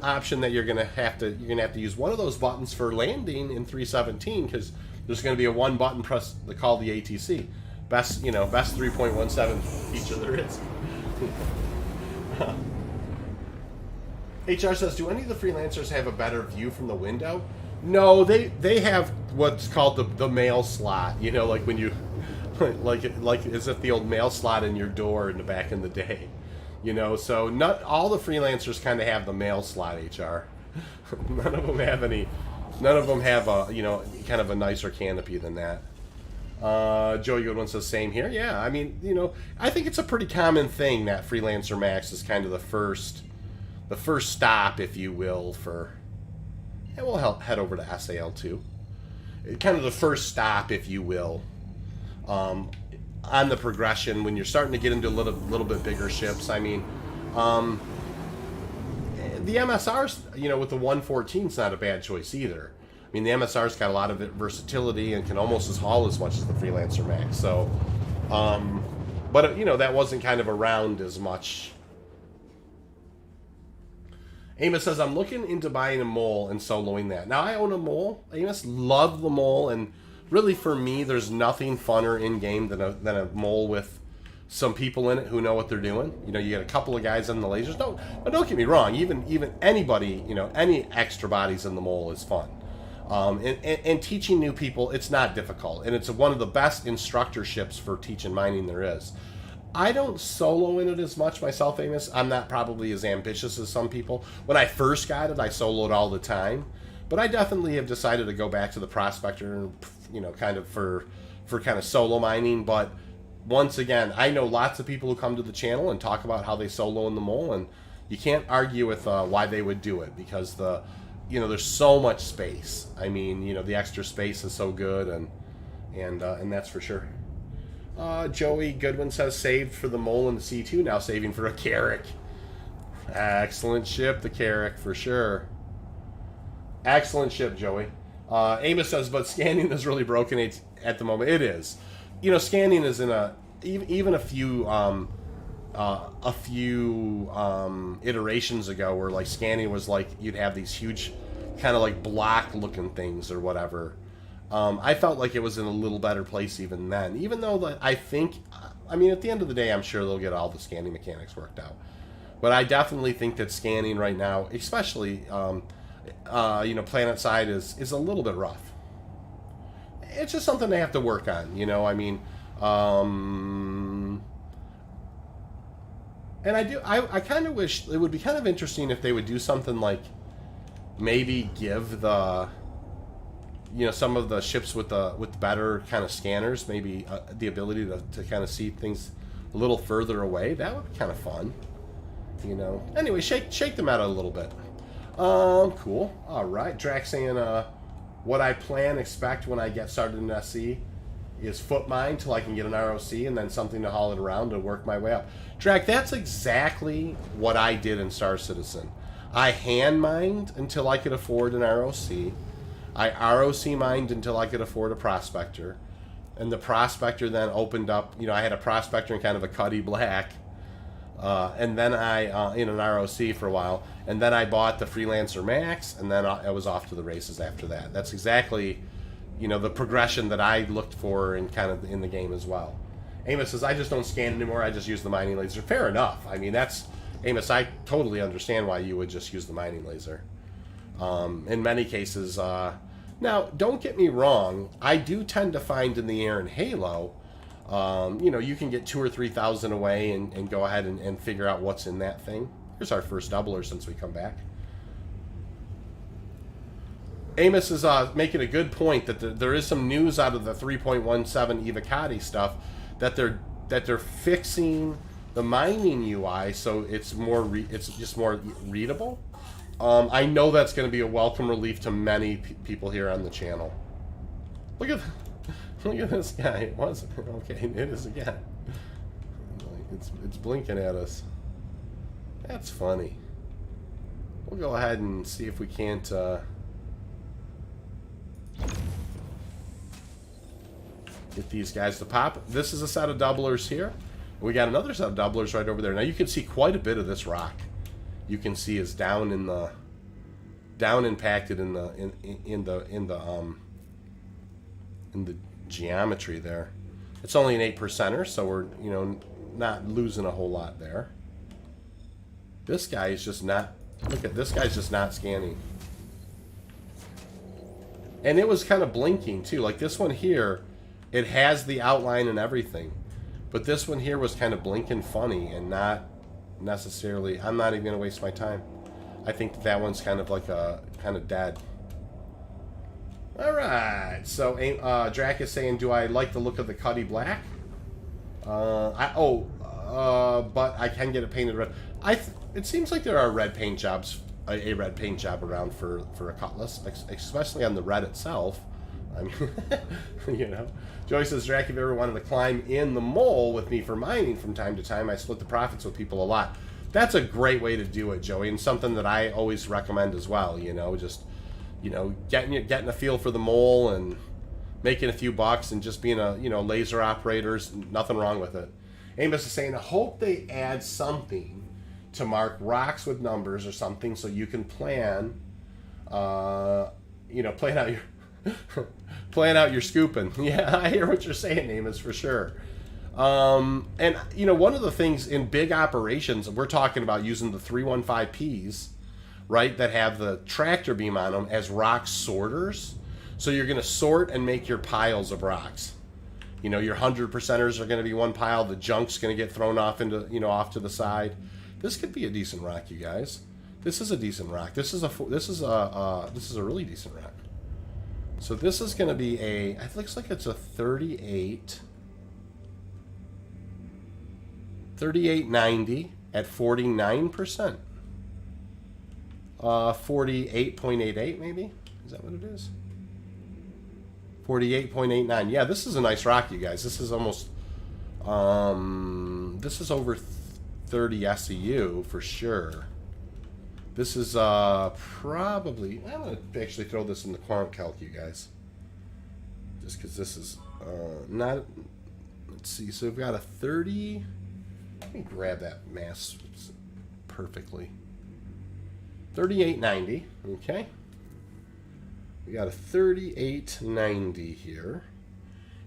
option that you're gonna have to use one of those buttons for landing in 317 because there's gonna be a one button press to call the ATC. Best 3.17 feature there is. HR says, do any of the Freelancers have a better view from the window? No, they have what's called the mail slot. Like when you like as if the old mail slot in your door back in the day. So not all the Freelancers kind of have the mail slot, HR. None of them have a, kind of a nicer canopy than that. Joey Goodwin says same here. Yeah, I mean, I think it's a pretty common thing that Freelancer Max is kind of the first stop, if you will, for, and we'll head over to SAL2. Kind of the first stop, if you will, on the progression when you're starting to get into a little bit bigger ships. I mean, the MSR's, with the 114 is not a bad choice either. I mean, the MSR's got a lot of versatility and can almost haul as much as the Freelancer Max. So, but that wasn't kind of around as much. Amos says, I'm looking into buying a mole and soloing that. Now, I own a mole. Amos, love the mole, and really, for me, there's nothing funner in game than a mole with some people in it who know what they're doing. You know, you get a couple of guys on the lasers. Don't get me wrong. Even anybody, you know, any extra bodies in the mole is fun. And teaching new people, it's not difficult, and it's one of the best instructorships for teaching mining there is. I don't solo in it as much myself, Amos. I'm not probably as ambitious as some people. When I first got it, I soloed all the time, but I definitely have decided to go back to the prospector, you know, kind of for kind of solo mining. But once again, I know lots of people who come to the channel and talk about how they solo in the mole, and you can't argue with why they would do it, because you know, there's so much space. I mean, you know, the extra space is so good, and that's for sure. Joey Goodwin says saved for the mole and the C2, now saving for a Carrack. Excellent ship, the Carrack, for sure. Excellent ship, Joey. Amos says, but scanning is really broken at the moment. It is. You know, scanning is in even a few iterations ago, where like scanning was like you'd have these huge kind of like block looking things or whatever. I felt like it was in a little better place even then, even though I think, I mean, at the end of the day, I'm sure they'll get all the scanning mechanics worked out. But I definitely think that scanning right now, especially, you know, planet side is a little bit rough. It's just something they have to work on, you know, I mean, and I kind of wish it would be kind of interesting if they would do something like maybe give you know, some of the ships with better kind of scanners, maybe the ability to kind of see things a little further away. That would be kind of fun, you know. Anyway, shake them out a little bit. Cool. All right. Drax saying, what I expect when I get started in SC is foot mine till I can get an ROC, and then something to haul it around to work my way up. Drac, that's exactly what I did in Star Citizen. I hand mined until I could afford an ROC. I ROC mined until I could afford a prospector, and the prospector then opened up. You know, I had a prospector and kind of a Cuddy Black, and then I in an ROC for a while, and then I bought the Freelancer Max, and then I was off to the races after that. That's exactly, you know, the progression that I looked for in kind of in the game as well. Amos says, I just don't scan anymore. I just use the mining laser. Fair enough. I mean, that's Amos. I totally understand why you would just use the mining laser. In many cases, now don't get me wrong, I do tend to find in the air in Halo, you know, you can get 2,000 or 3,000 away and go ahead and figure out what's in that thing. Here's our first doubler since we come back. Amos is making a good point that there is some news out of the 3.17 Evocati stuff that they're fixing the mining UI so it's just more readable. I know that's going to be a welcome relief to many people here on the channel. Look at this guy. It wasn't. Okay, it is again. It's blinking at us. That's funny. We'll go ahead and see if we can't get these guys to pop. This is a set of doublers here. We got another set of doublers right over there. Now you can see quite a bit of this rock. You can see is down impacted in the geometry there. It's only an 8%er, so we're, you know, not losing a whole lot there. This guy is just not. Look at this guy's just not scanning. And it was kind of blinking too. Like this one here, it has the outline and everything, but this one here was kind of blinking funny and not necessarily. I'm not even gonna waste my time. I think that one's kind of like kind of dead. All right, so Drac is saying, do I like the look of the Cuddy Black? But I can get it painted red. It seems like there are red paint jobs, a red paint job around for a Cutlass, especially on the red itself. I mean, you know. Joey says, Drac, if you ever wanted to climb in the mole with me for mining from time to time, I split the profits with people a lot. That's a great way to do it, Joey, and something that I always recommend as well. You know, just, you know, getting a feel for the mole and making a few bucks and just being a, you know, laser operators. Nothing wrong with it. Amos is saying, I hope they add something to mark rocks with numbers or something so you can plan, you know, plan out your scooping. Yeah, I hear what you're saying, Amos, for sure. And, you know, one of the things in big operations, we're talking about using the 315Ps, right, that have the tractor beam on them as rock sorters. So you're going to sort and make your piles of rocks. You know, your 100%ers are going to be one pile. The junk's going to get thrown off into, you know, off to the side. This could be a decent rock, you guys. This is a decent rock. This is a really decent rock. So this is going to be it looks like it's a 3890 at 49%. 48.88 maybe? Is that what it is? 48.89. Yeah, this is a nice rock, you guys. This is almost this is over 30 SEU for sure. This is probably, I'm going to actually throw this in the QuantCalc, you guys. Just because this is not, let's see, so we've got a 30, let me grab that mass perfectly. 3890, okay. We got a 3890 here,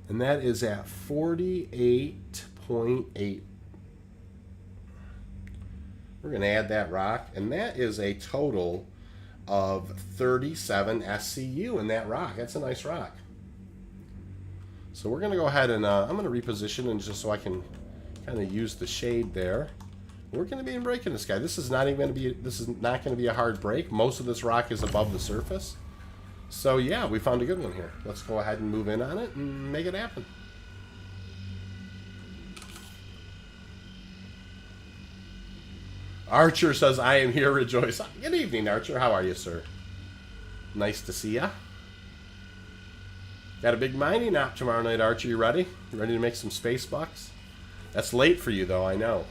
and that is at 48.8. We're going to add that rock, and that is a total of 37 SCU in that rock. That's a nice rock. So we're going to go ahead and I'm going to reposition, and just so I can kind of use the shade there. We're going to be breaking this guy. This is not even going to be. This is not going to be a hard break. Most of this rock is above the surface. So yeah, we found a good one here. Let's go ahead and move in on it and make it happen. Archer says, "I am here, rejoice." Good evening, Archer. How are you, sir? Nice to see ya. Got a big mining op tomorrow night, Archer. You ready? You ready to make some space bucks? That's late for you, though. I know.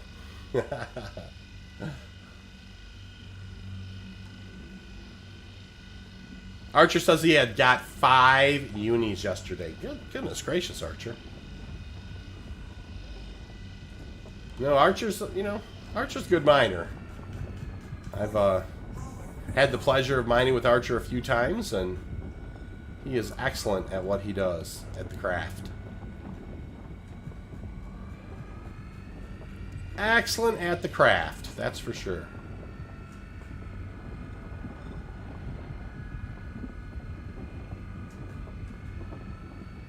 Archer says he had got 5 unis yesterday. Goodness gracious, Archer. No, Archer's, Archer's a good miner. I've had the pleasure of mining with Archer a few times, and he is excellent at what he does at the craft. Excellent at the craft, that's for sure.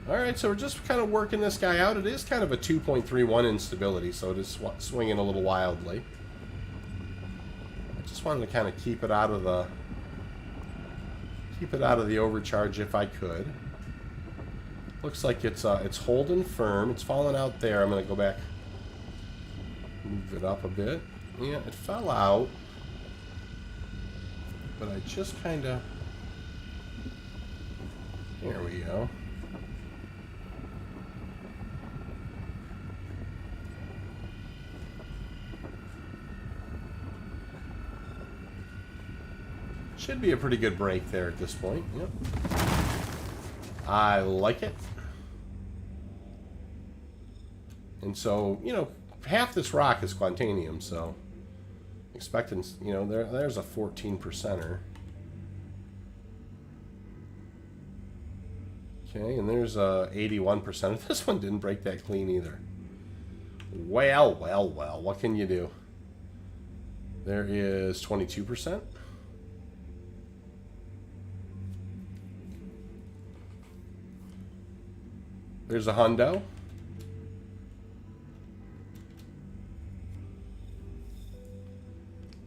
Alright, so we're just kind of working this guy out. It is kind of a 2.31 instability, so it is swinging a little wildly. I just wanted to kind of keep it out of the overcharge if I could. Looks like it's holding firm. It's falling out there. I'm going to go back, move it up a bit. Yeah, it fell out, but I just kind of, there we go. Should be a pretty good break there at this point. Yep. I like it. And so, half this rock is Quantanium, so expecting, there's a 14%er. Okay, and there's a 81%. This one didn't break that clean either. Well, what can you do? There is 22%. There's a hundo.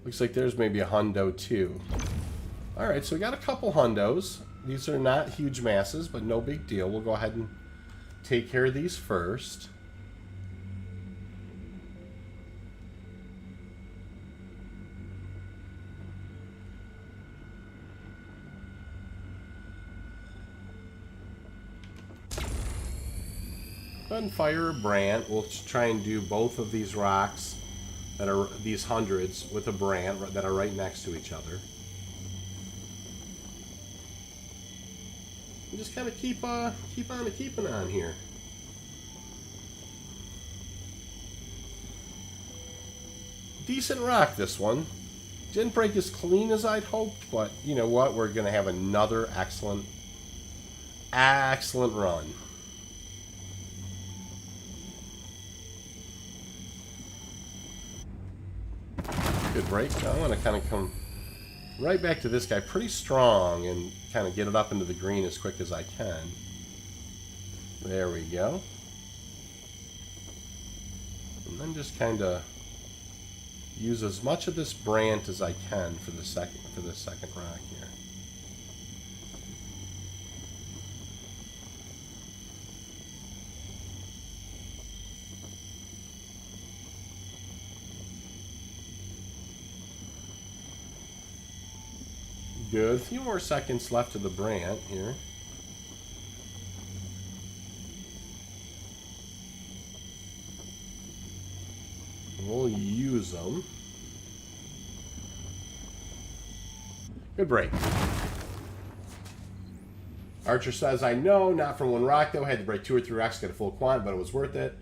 Looks like there's maybe a hundo too. Alright, so we got a couple hundos. These are not huge masses, but no big deal. We'll go ahead and take care of these first. Go ahead and fire a brant. We'll try and do both of these rocks that are these hundreds with a brant that are right next to each other. And just kind of keep on keeping on here. Decent rock, this one. Didn't break as clean as I'd hoped, but you know what? We're gonna have another excellent run. break. Now I want to kind of come right back to this guy pretty strong and kind of get it up into the green as quick as I can. There we go. And then just kind of use as much of this brant as I can for the second rock here. Good. A few more seconds left of the brant here. We'll use them. Good break. Archer says, I know, not from one rock though. Had to break 2 or 3 rocks to get a full quant, but it was worth it.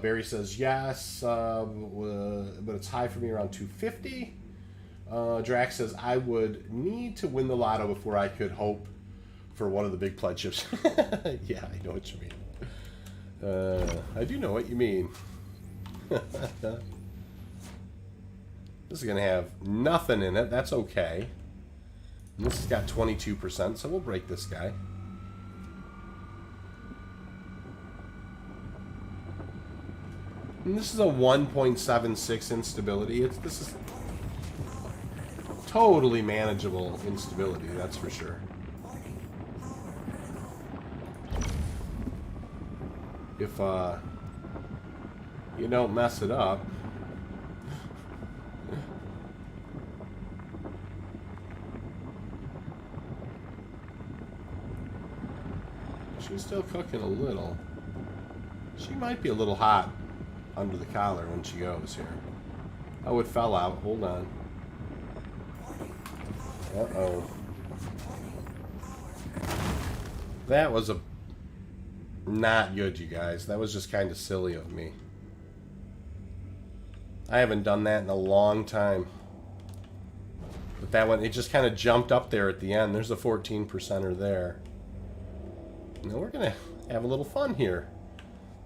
Barry says, yes, but it's high for me around 250. Drax says, I would need to win the lotto before I could hope for one of the big pledges. Yeah, I know what you mean. I do know what you mean. This is going to have nothing in it. That's okay. And this has got 22%, so we'll break this guy. And this is a 1.76 instability. This is totally manageable instability, that's for sure. If you don't mess it up. She's still cooking a little. She might be a little hot under the collar when she goes here. Oh, it fell out. Hold on. Uh-oh. That was not good, you guys. That was just kind of silly of me. I haven't done that in a long time. But that one, it just kind of jumped up there at the end. There's a 14%er there. Now we're going to have a little fun here.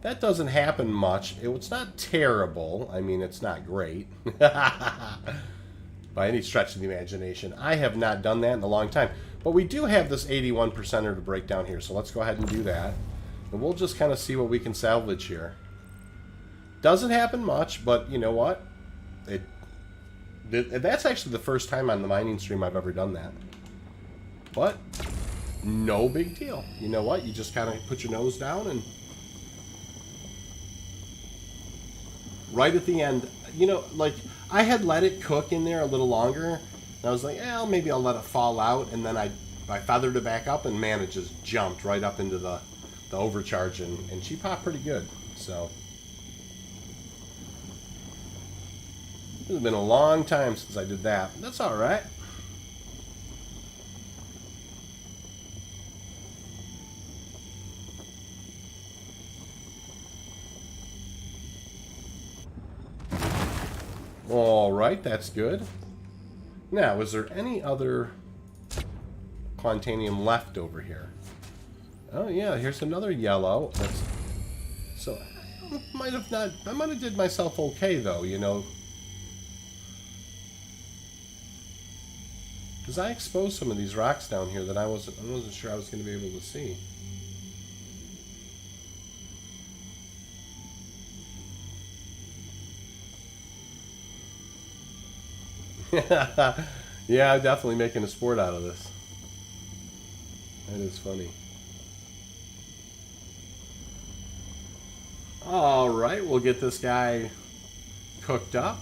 That doesn't happen much. It's not terrible. I mean, it's not great. By any stretch of the imagination. I have not done that in a long time. But we do have this 81%er to break down here. So let's go ahead and do that. And we'll just kind of see what we can salvage here. Doesn't happen much, but you know what? That's actually the first time on the mining stream I've ever done that. But no big deal. You know what? You just kind of put your nose down and right at the end, you know, like I had let it cook in there a little longer. And I was like, well, maybe I'll let it fall out. And then I feathered it back up, and man, it just jumped right up into the overcharge, and she popped pretty good. So it has been a long time since I did that. That's all right. All right, that's good. Now, is there any other Quantanium left over here? Oh yeah, here's another yellow. So I might have did myself okay though, you know. Because I exposed some of these rocks down here that I wasn't sure I was going to be able to see. Yeah, I'm definitely making a sport out of this. That is funny. Alright, we'll get this guy cooked up.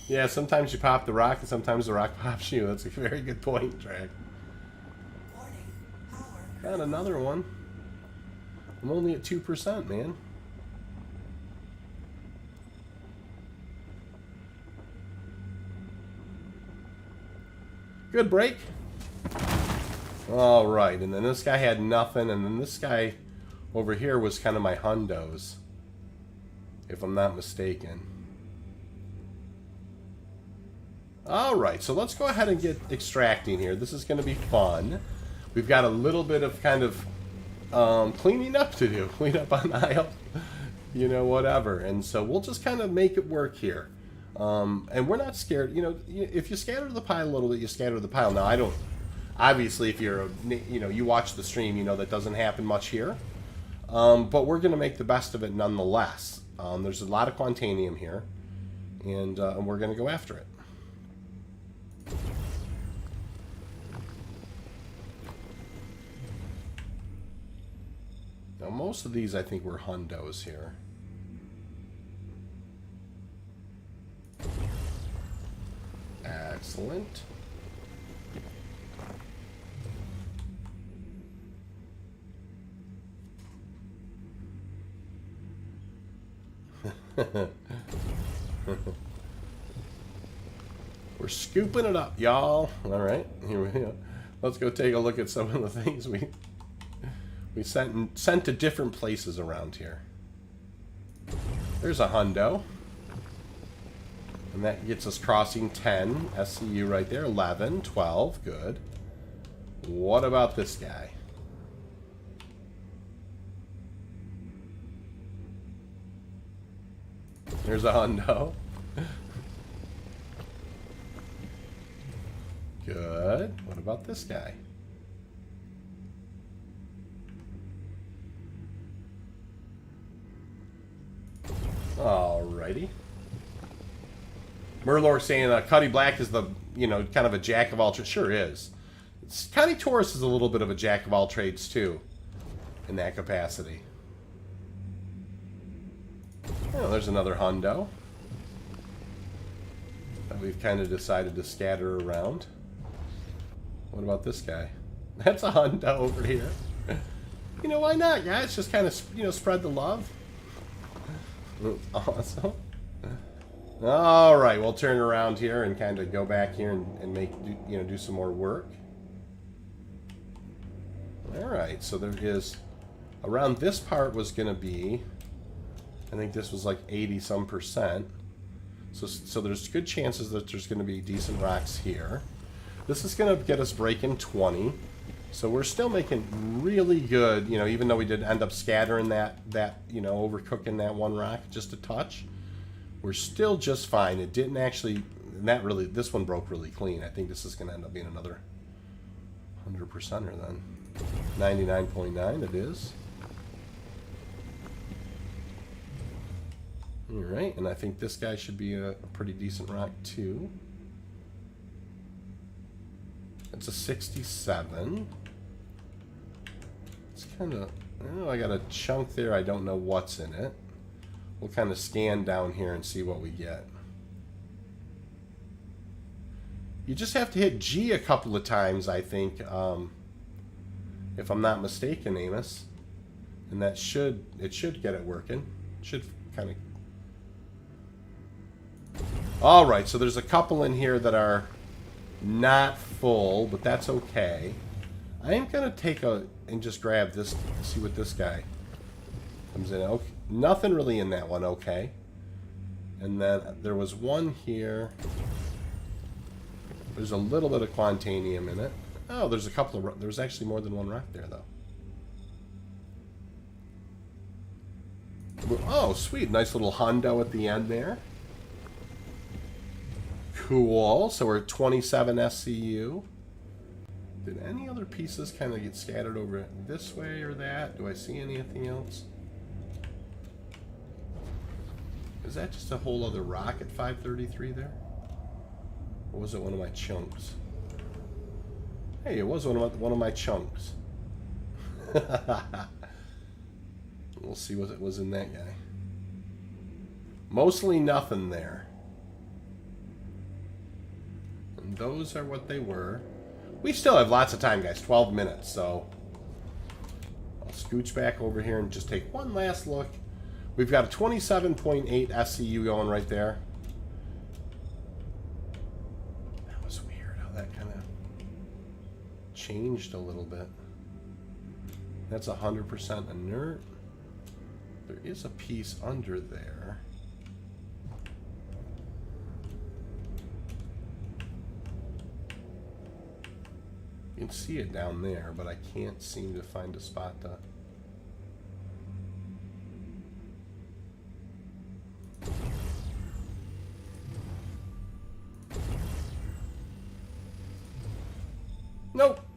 Yeah, sometimes you pop the rock and sometimes the rock pops you. That's a very good point, Drag. Got another one. I'm only at 2%, man. Good break. All right, and then this guy had nothing, and then this guy over here was kind of my hundos, if I'm not mistaken. All right, so let's go ahead and get extracting here. This is going to be fun. We've got a little bit of kind of cleaning up to do. Clean up on the aisle. you know, whatever. And so we'll just kind of make it work here. And we're not scared. You know, if you scatter the pile a little bit, you scatter the pile. Now, I don't. Obviously, if you're, you know, you watch the stream, you know that doesn't happen much here. But we're going to make the best of it nonetheless. There's a lot of Quantanium here, and we're going to go after it. Now, most of these, I think, were hundos here. Excellent. We're scooping it up, y'all. All right, here we go. Let's go take a look at some of the things we sent to different places around here. There's a hundo, and that gets us crossing 10 SCU right there. 11, 12, good. What about this guy? There's a hundo. Good. What about this guy? Alrighty. Murlor saying Cuddy Black is the, you know, kind of a jack of all trades. Sure is. Connie Taurus is a little bit of a jack of all trades too, in that capacity. Oh, there's another hundo that we've kind of decided to scatter around. What about this guy? That's a hundo over here. You know, why not, guys? Just kind of, you know, spread the love. Awesome. All right, we'll turn around here and kind of go back here and make, you know, do some more work. All right, so there is, around this part was going to be, I think this was like 80-some%. So there's good chances that there's going to be decent rocks here. This is going to get us breaking 20. So we're still making really good, you know, even though we did end up scattering that you know, overcooking that one rock just a touch. We're still just fine. It didn't actually, this one broke really clean. I think this is going to end up being another 100%er then. 99.9 it is. Alright, and I think this guy should be a pretty decent rock too. It's a 67. It's kind of, I got a chunk there. I don't know what's in it. We'll kind of scan down here and see what we get. You just have to hit G a couple of times, I think, if I'm not mistaken, Amos. And that should get it working. Should kind of. All right, so there's a couple in here that are not full, but that's okay. I am gonna take and just grab this, see what this guy comes in. Okay, nothing really in that one. Okay, and then there was one here. There's a little bit of Quantanium in it. Oh, there's a couple of. There's actually more than one rock there, though. Oh, sweet, nice little hundo at the end there. Cool. So we're at 27 SCU. Did any other pieces kind of get scattered over this way or that? Do I see anything else? Is that just a whole other rock at 533 there? Or was it one of my chunks? Hey, it was one of my chunks. We'll see what was in that guy. Mostly nothing there. And those are what they were. We still have lots of time, guys. 12 minutes, so I'll scooch back over here and just take one last look. We've got a 27.8 SCU going right there. That was weird how that kind of changed a little bit. That's 100% inert. There is a piece under there. You can see it down there, but I can't seem to find a spot to...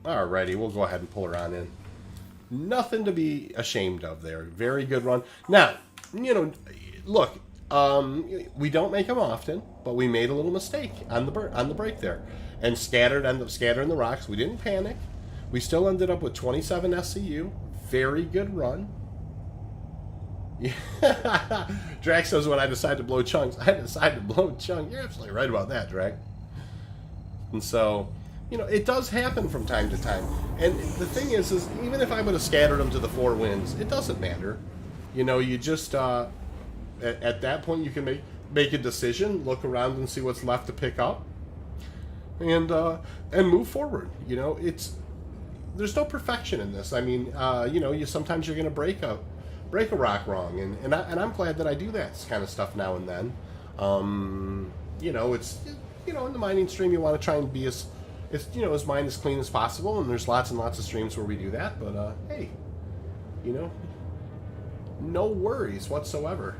Alrighty, we'll go ahead and pull her on in. Nothing to be ashamed of there. Very good run. Now, you know, look, we don't make them often, but we made a little mistake on the break there, and ended up scattering the rocks. We didn't panic. We still ended up with 27 SCU. Very good run. Yeah. Drax says, when I decide to blow chunks, I decide to blow chunks. You're absolutely right about that, Drax. And so, you know, it does happen from time to time. And the thing is even if I would have scattered them to the 4 winds, it doesn't matter. You know, you just, at that point, you can make a decision, look around and see what's left to pick up, and move forward. You know, there's no perfection in this. I mean, you know, sometimes you're going to break a rock wrong, and I'm glad that I do that kind of stuff now and then. You know, it's, you know, in the mining stream you want to try and be as mine as clean as possible, and there's lots and lots of streams where we do that, but hey, you know, no worries whatsoever.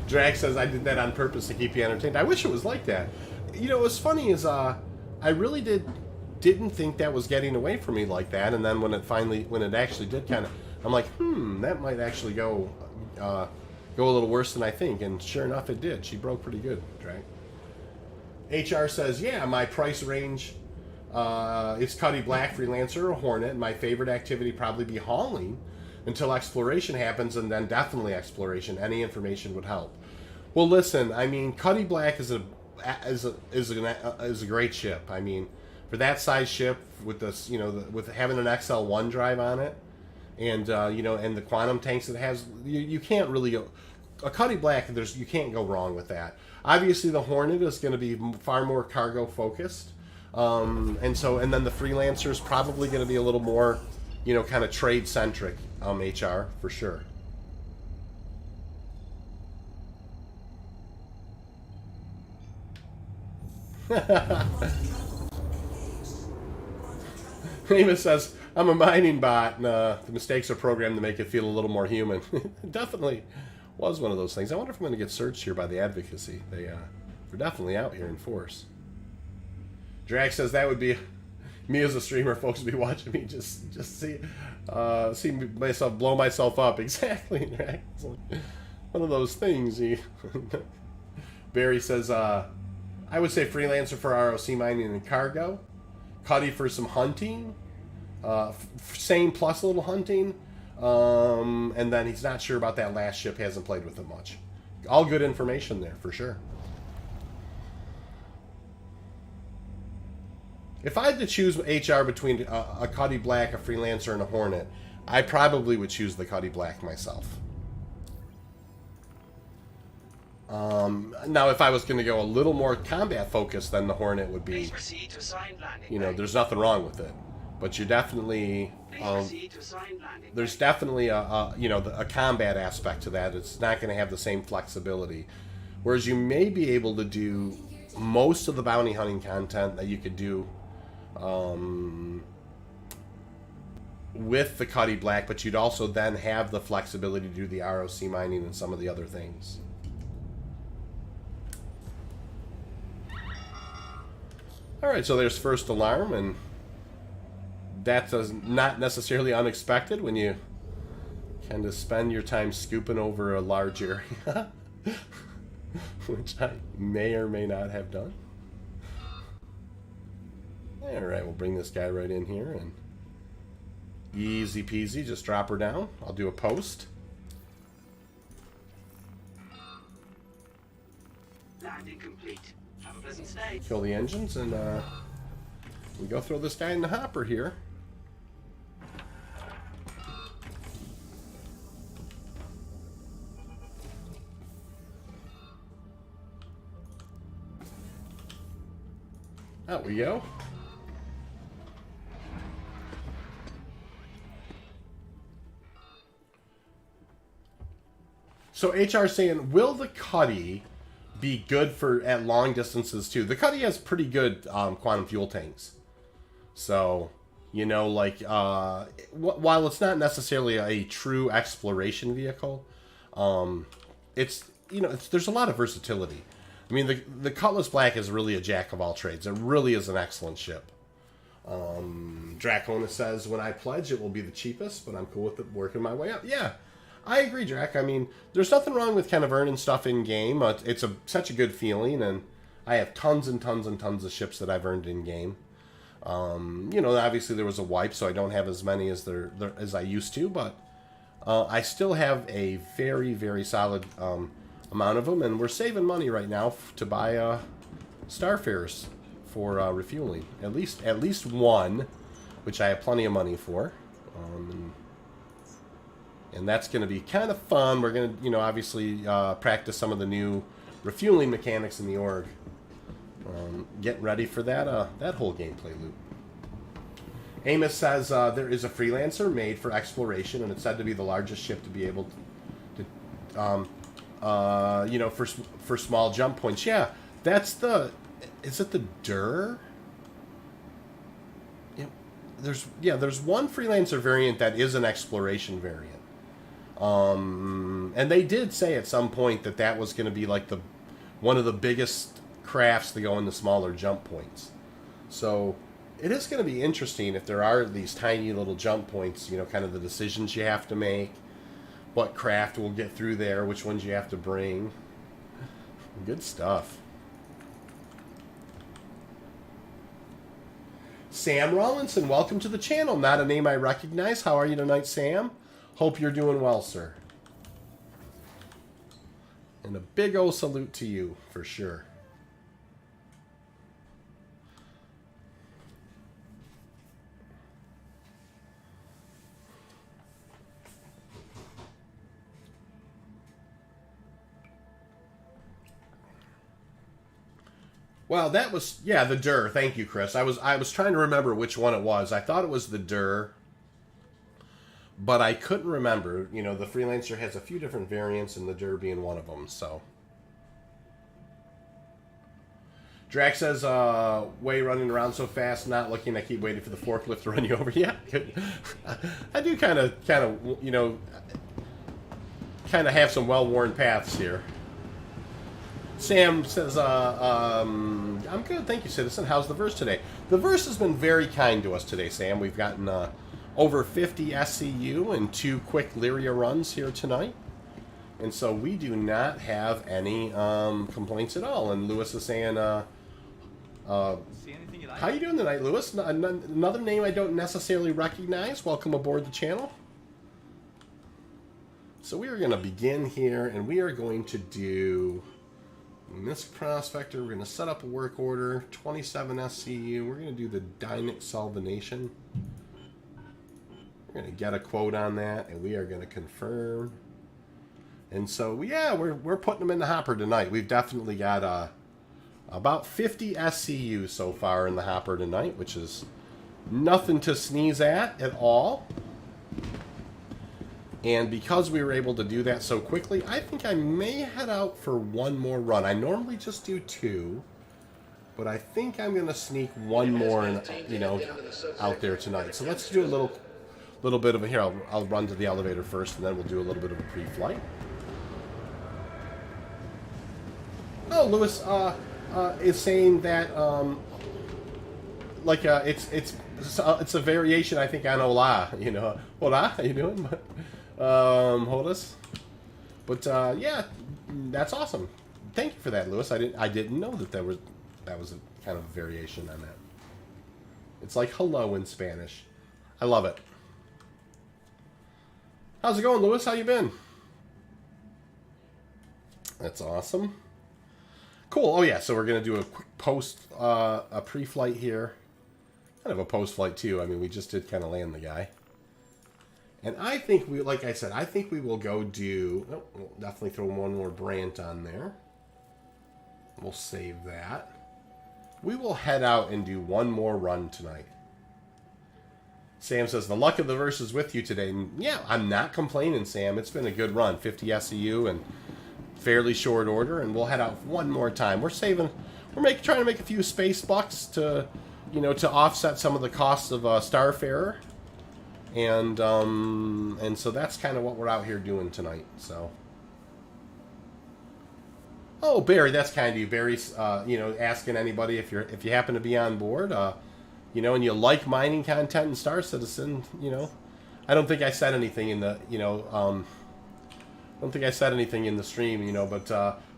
Drax says, I did that on purpose to keep you entertained. I wish it was like that. You know, what's funny is I really didn't think that was getting away from me like that, and then when it actually did, kind of, I'm like, that might actually go a little worse than I think, and sure enough it did. She broke pretty good, Drax. HR says, yeah, my price range is Cuddy Black, Freelancer, or Hornet. My favorite activity probably be hauling until exploration happens, and then definitely exploration. Any information would help. Well, listen, I mean, Cuddy Black is a great ship. I mean, for that size ship with this, you know, with having an XL1 drive on it, and you know, and the quantum tanks it has, you can't really go. A Cuddy Black, you can't go wrong with that. Obviously, the Hornet is going to be far more cargo focused, and then the Freelancer is probably going to be a little more, you know, kind of trade centric. HR for sure. Amos says, I'm a mining bot, and the mistakes are programmed to make it feel a little more human. It definitely was one of those things. I wonder if I'm going to get searched here by the advocacy. They're definitely out here in force. Drax says that would be me as a streamer. Folks would be watching me just see myself blow myself up. Exactly, Drax. One of those things. Barry says, I would say Freelancer for ROC mining and cargo, Cuddy for some hunting, same plus a little hunting, and then he's not sure about that last ship, hasn't played with it much. All good information there, for sure. If I had to choose HR between a Cuddy Black, a Freelancer, and a Hornet, I probably would choose the Cuddy Black myself. Now, if I was going to go a little more combat focused, then the Hornet would be, you know, there's nothing wrong with it. But you're definitely, there's definitely a combat aspect to that. It's not going to have the same flexibility. Whereas you may be able to do most of the bounty hunting content that you could do with the Cuddy Black, but you'd also then have the flexibility to do the ROC mining and some of the other things. Alright, so there's first alarm, and that's not necessarily unexpected when you kind of spend your time scooping over a large area, which I may or may not have done. Alright, we'll bring this guy right in here, and easy peasy, just drop her down. I'll do a post. Landing complete. Have a pleasant stay. Kill the engines, and we go throw this guy in the hopper here. Out we go. So HR saying, will the Cuddy be good for at long distances too? The Cuddy has pretty good quantum fuel tanks. So, you know, like, while it's not necessarily a true exploration vehicle, it's, you know, there's a lot of versatility. I mean, the Cutlass Black is really a jack of all trades. It really is an excellent ship. Dracona says, when I pledge, it will be the cheapest, but I'm cool with it working my way up. Yeah, I agree, Drac. I mean, there's nothing wrong with kind of earning stuff in game. It's such a good feeling, and I have tons and tons and tons of ships that I've earned in game. You know, obviously there was a wipe, so I don't have as many as as I used to, but I still have a very, very solid amount of them, and we're saving money right now to buy Starfares for refueling. At least one, which I have plenty of money for. And that's going to be kind of fun. We're going to, you know, obviously practice some of the new refueling mechanics in the org. Get ready for that whole gameplay loop. Amos says there is a freelancer made for exploration, and it's said to be the largest ship to be able to you know, for small jump points. Yeah, that's the... Is it the Dur? There's one freelancer variant that is an exploration variant. And they did say at some point that was going to be like one of the biggest crafts to go in the smaller jump points. So it is going to be interesting if there are these tiny little jump points, you know, kind of the decisions you have to make, what craft will get through there, which ones you have to bring. Good stuff. Sam Rawlinson, welcome to the channel. Not a name I recognize. How are you tonight, Sam? Hope you're doing well, sir. And a big old salute to you, for sure. Well, that was, yeah, the Dur. Thank you, Chris. I was trying to remember which one it was. I thought it was the Dur, but I couldn't remember. You know, the Freelancer has a few different variants, and the Dur being one of them, so. Drax says, way running around so fast, not looking, I keep waiting for the forklift to run you over. Yeah, I do kind of, you know, kind of have some well-worn paths here. Sam says, I'm good, thank you, Citizen. How's the verse today? The verse has been very kind to us today, Sam. We've gotten over 50 SCU and 2 quick Lyria runs here tonight. And so we do not have any complaints at all. And Lewis is saying, how you doing tonight, Lewis? Another name I don't necessarily recognize. Welcome aboard the channel. So we are going to begin here, and we are going to do... Misc Prospector, we're going to set up a work order, 27 SCU, we're going to do the Dynic Salvination. We're going to get a quote on that, and we are going to confirm. And so, yeah, we're putting them in the hopper tonight. We've definitely got about 50 SCU so far in the hopper tonight, which is nothing to sneeze at all. And because we were able to do that so quickly, I think I may head out for one more run. I normally just do 2, but I think I'm going to sneak one more, you know, out there tonight. So let's do a little bit of a, here, I'll run to the elevator first, and then we'll do a little bit of a pre-flight. Oh, Lewis is saying that, like, it's a variation, I think, on hola, you know. Hola, how you doing? Hold us. But yeah, that's awesome. Thank you for that, Lewis. I didn't know that was a kind of variation on that. It's like hello in Spanish. I love it. How's it going, Lewis? How you been? That's awesome. Cool. Oh yeah, so we're gonna do a quick a pre-flight here. Kind of a post-flight too. I mean, we just did kind of land the guy. And I think like I said, I think we will go do... Oh, we'll definitely throw one more Brant on there. We'll save that. We will head out and do one more run tonight. Sam says, the luck of the verse is with you today. And yeah, I'm not complaining, Sam. It's been a good run. 50 SCU and fairly short order. And we'll head out one more time. We're saving... We're trying to make a few space bucks to you know, to offset some of the costs of Starfarer. And so that's kind of what we're out here doing tonight. So, oh, Barry, that's kind of you. Barry's, you know, asking anybody if you happen to be on board, you know, and you like mining content in Star Citizen, you know. I don't think I said anything in the, you know, I don't think I said anything in the stream, you know, but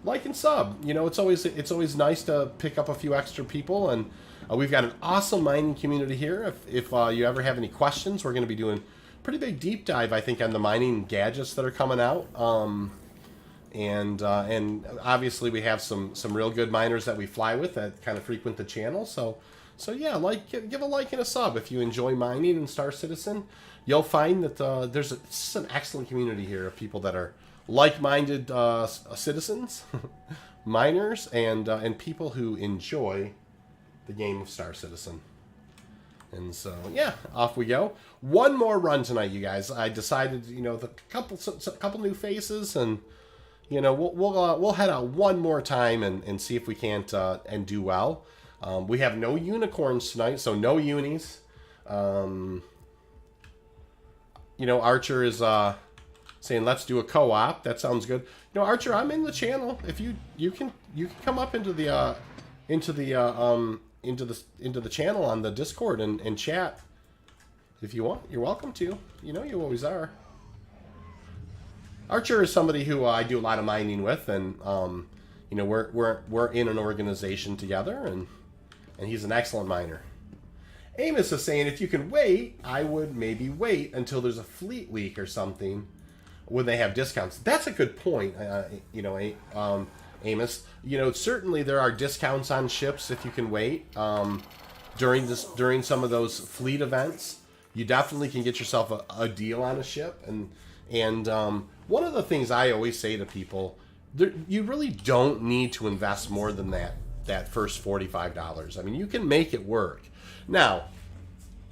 like and sub, you know, it's always nice to pick up a few extra people, and we've got an awesome mining community here. If you ever have any questions, we're going to be doing a pretty big deep dive, I think, on the mining gadgets that are coming out. And obviously we have some real good miners that we fly with that kind of frequent the channel. So yeah, give a like and a sub if you enjoy mining in Star Citizen. You'll find that there's an excellent community here of people that are like-minded citizens, miners, and people who enjoy the game of Star Citizen. And so yeah, off we go. One more run tonight, you guys. I decided, you know, the couple new faces, and you know, we'll head out one more time and see if we can't and do well. We have no unicorns tonight, so no unis. You know, Archer is saying let's do a co-op. That sounds good. You know, Archer, I'm in the channel. If you can come up into the channel on the Discord and chat if you want. You're welcome to. You know, you always are. Archer is somebody who I do a lot of mining with, and you know, we're in an organization together, and he's an excellent miner. Amos is saying if you can wait, I would maybe wait until there's a fleet week or something when they have discounts. That's a good point. You know, Amos. You know, certainly there are discounts on ships if you can wait during some of those fleet events. You definitely can get yourself a deal on a ship, and one of the things I always say to people, you really don't need to invest more than that first $45. I mean, you can make it work. Now,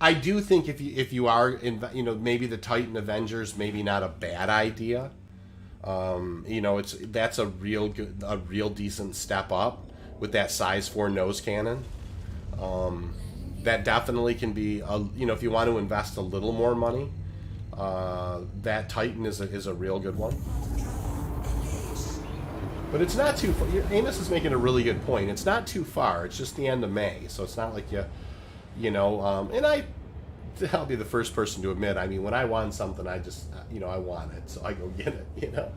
I do think if you are in, you know, maybe the Titan Avengers, maybe not a bad idea. You know, that's a real decent step up with that size 4 nose cannon. That definitely can be you know, if you want to invest a little more money, that Titan is a real good one. But it's not too far. Amos is making a really good point. It's not too far. It's just the end of May, so it's not like you know. And I'll be the first person to admit. I mean, when I want something, I just, you know, I want it, so I go get it. You know,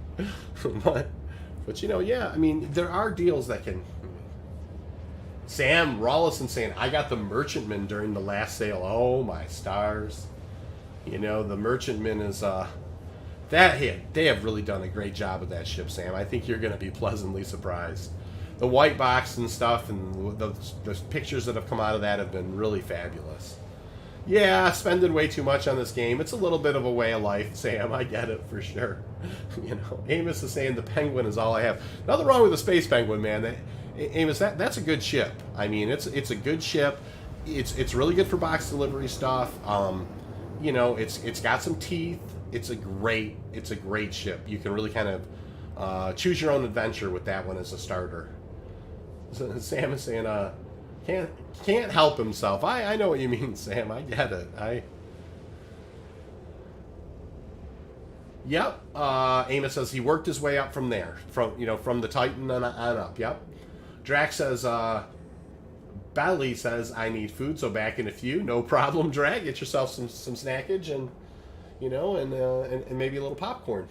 but you know, yeah. I mean, there are deals that can. Sam Rawlison saying, I got the Merchantman during the last sale. Oh my stars! You know, the Merchantman is they have really done a great job with that ship, Sam. I think you're going to be pleasantly surprised. The white box and stuff, and the pictures that have come out of that have been really fabulous. Yeah, spending way too much on this game. It's a little bit of a way of life, Sam. I get it for sure. You know, Amos is saying the Penguin is all I have. Nothing wrong with the Space Penguin, man. Amos, that's a good ship. I mean, it's a good ship. It's really good for box delivery stuff. You know, it's got some teeth. It's a great ship. You can really kind of choose your own adventure with that one as a starter. So Sam is saying, can't help himself. I know what you mean, Sam. I get it. Yep. Amos says he worked his way up from there, from the Titan on up. Yep. Drax says, Belly says I need food, so back in a few. No problem, Drag. Get yourself some snackage and and maybe a little popcorn.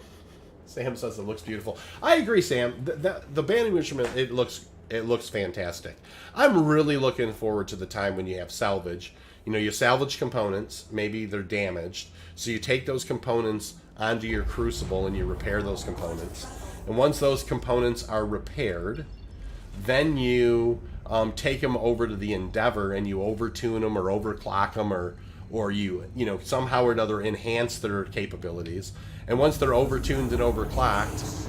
Sam says it looks beautiful. I agree, Sam. The banding instrument, it looks fantastic. I'm really looking forward to the time when you have salvage. You know, you salvage components, maybe they're damaged, so you take those components onto your crucible and you repair those components. And once those components are repaired, then you take them over to the Endeavor and you overtune them or overclock them or you somehow or another enhance their capabilities. And once they're overtuned and overclocked,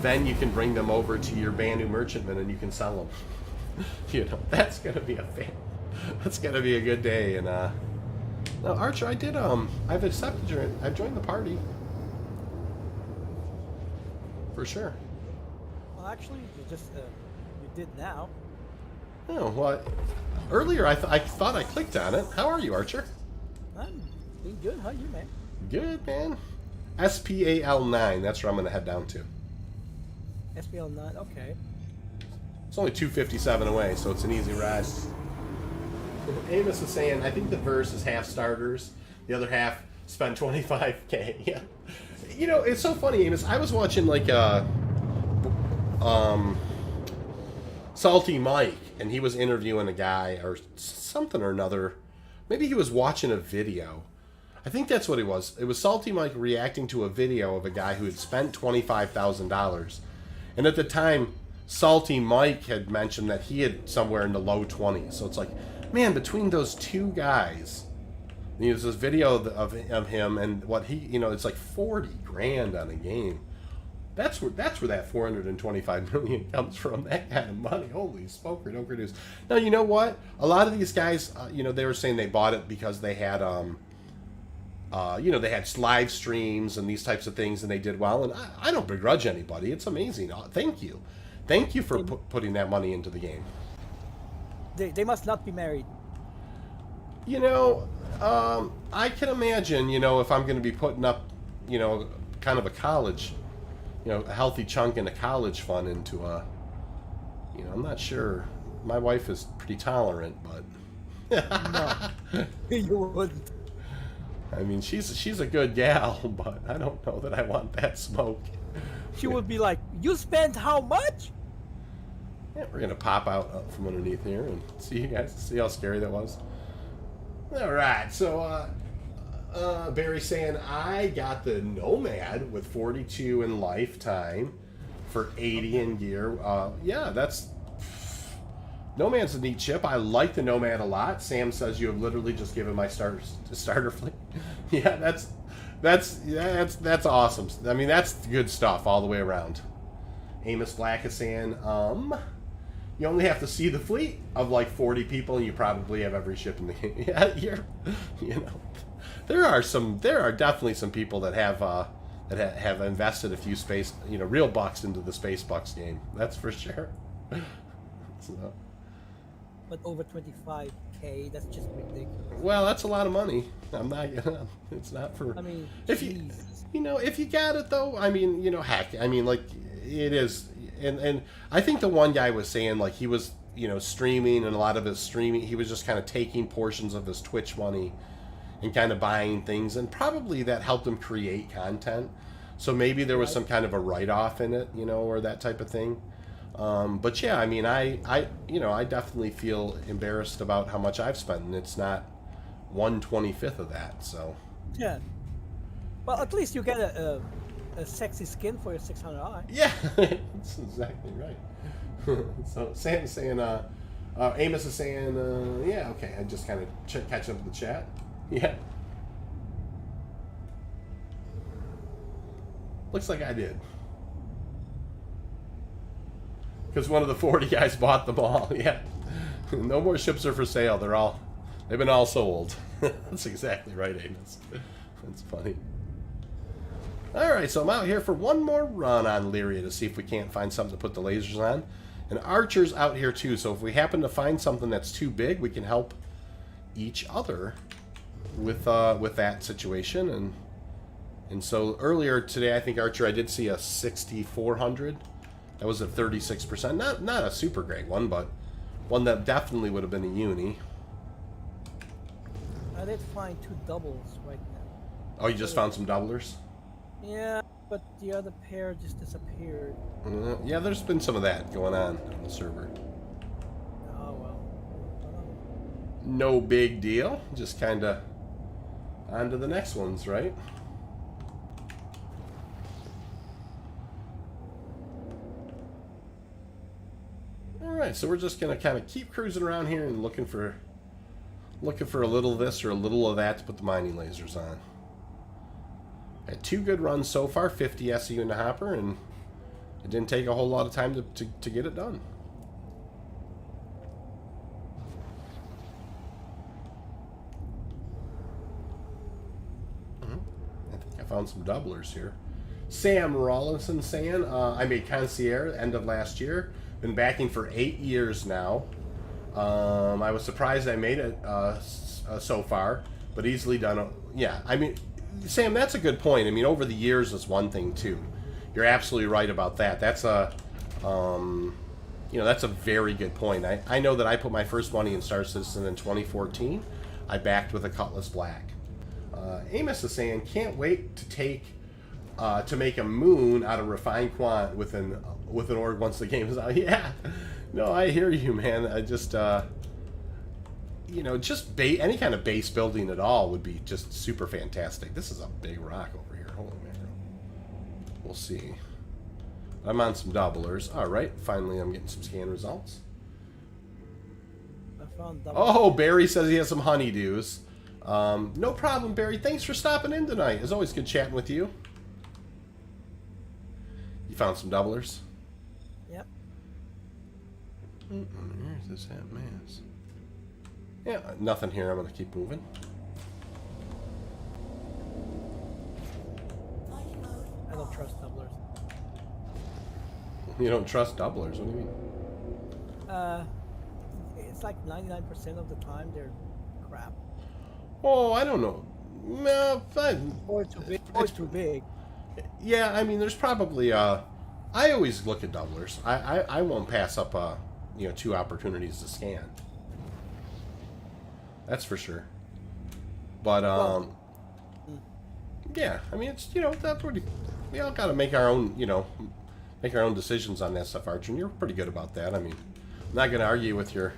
then you can bring them over to your Banu Merchantman and you can sell them. That's gonna be a good day. And now, Archer, I've accepted I've joined the party for sure. Well, actually, you did now. Oh, what? Earlier, I thought I clicked on it. How are you, Archer? I'm doing good. How are you, man? Good, man. SPAL9. That's where I'm going to head down to. SPL9. Okay. It's only 257 away, so it's an easy ride. Amos is saying, I think the verse is half starters. The other half spend 25K. Yeah. You know, it's so funny, Amos. I was watching, like, Salty Mike, and he was interviewing a guy or something or another. Maybe he was watching a video. I think that's what it was. It was Salty Mike reacting to a video of a guy who had spent $25,000. And at the time, Salty Mike had mentioned that he had somewhere in the low 20s. So it's like, man, between those two guys, there's this video of him and what he, you know, it's like 40 grand on a game. That's where that 425 million comes from. That kind of money. Holy smoker, don't produce. Now, you know what? A lot of these guys, you know, they were saying they bought it because they had, you know, they had live streams and these types of things, and they did well. And I don't begrudge anybody. It's amazing. Thank you. Thank you for putting that money into the game. They must not be married. You know, I can imagine, you know, if I'm going to be putting up, you know, kind of a college, you know, a healthy chunk in a college fund into a, you know, I'm not sure. My wife is pretty tolerant, but No, you wouldn't. I mean, she's a good gal, but I don't know that I want that smoke. She would be like, "You spent how much?" Yeah, we're gonna pop out from underneath here and see you guys. See how scary that was. All right, so Barry's saying I got the Nomad with 42 in lifetime for 80 in gear. Yeah, that's Nomad's a neat chip. I like the Nomad a lot. Sam says you have literally just given my starter fleet. Yeah, that's awesome. I mean, that's good stuff all the way around. Amos Black is saying, you only have to see the fleet of like 40 people, and you probably have every ship in the game. Yeah, you know, there are definitely some people that have invested a few real bucks into the Space Bucks game. That's for sure. So. But over 25K, that's just ridiculous. Well, that's a lot of money. I'm not gonna. It's not for. I mean, if you got it though, I mean, you know, heck, I mean, like it is, and I think the one guy was saying like he was, you know, streaming, and a lot of his streaming, he was just kind of taking portions of his Twitch money and kind of buying things, and probably that helped him create content. So maybe there was some kind of a write-off in it, you know, or that type of thing. But yeah, I mean, I definitely feel embarrassed about how much I've spent, and it's not 1/25 of that. So yeah. Well, at least you get a sexy skin for your 600i. yeah, that's exactly right. So Sam's saying, Amos is saying, yeah, okay. I just kind of catching up with the chat. Yeah. Looks like I did. Because one of the 40 guys bought them all. Yeah. No more ships are for sale. They've been all sold. That's exactly right, Amos. That's funny. Alright, so I'm out here for one more run on Lyria to see if we can't find something to put the lasers on. And Archer's out here too, so if we happen to find something that's too big, we can help each other with that situation. And so earlier today, I think, Archer, I did see a 6400. That was a 36%. Not a super great one, but one that definitely would have been a uni. I did find 2 doubles right now. Oh, you just found some doublers? Yeah, but the other pair just disappeared. Yeah, there's been some of that going on the server. Oh well. No big deal. Just kind of on to the next ones, right? Alright, so we're just going to kind of keep cruising around here and looking for a little of this or a little of that to put the mining lasers on. Had 2 good runs so far, 50 SU in the hopper, and it didn't take a whole lot of time to get it done. I think I found some doublers here. Sam Rawlinson saying, I made Concierge end of last year. Been backing for 8 years now. I was surprised I made it so far, but easily done. Yeah, I mean, Sam, that's a good point. I mean, over the years is one thing too. You're absolutely right about that. That's a, that's a very good point. I know that I put my first money in Star Citizen in 2014. I backed with a Cutlass Black. Amos is saying, can't wait to make a moon out of refined quant with an org once the game is out. Yeah, no, I hear you, man. I just just any kind of base building at all would be just super fantastic. This is a big rock over here. Holy mackerel. We'll see. I'm on some doublers. All right, finally I'm getting some scan results. I found doublers. Oh, Barry says he has some honeydews. No problem, Barry. Thanks for stopping in tonight. It's always good chatting with you. You found some doublers? Yep. Where's this at, mass? Yeah, nothing here. I'm going to keep moving. I don't trust doublers. You don't trust doublers? What do you mean? It's like 99% of the time they're crap. Oh, I don't know. No, Or too big. Or too big. yeah, I mean, there's probably. I always look at doublers. I won't pass up 2 opportunities to scan. That's for sure. But yeah, I mean, it's that's what we all got to make our own make our own decisions on that stuff, Archer. And you're pretty good about that. I mean, I'm not going to argue with your.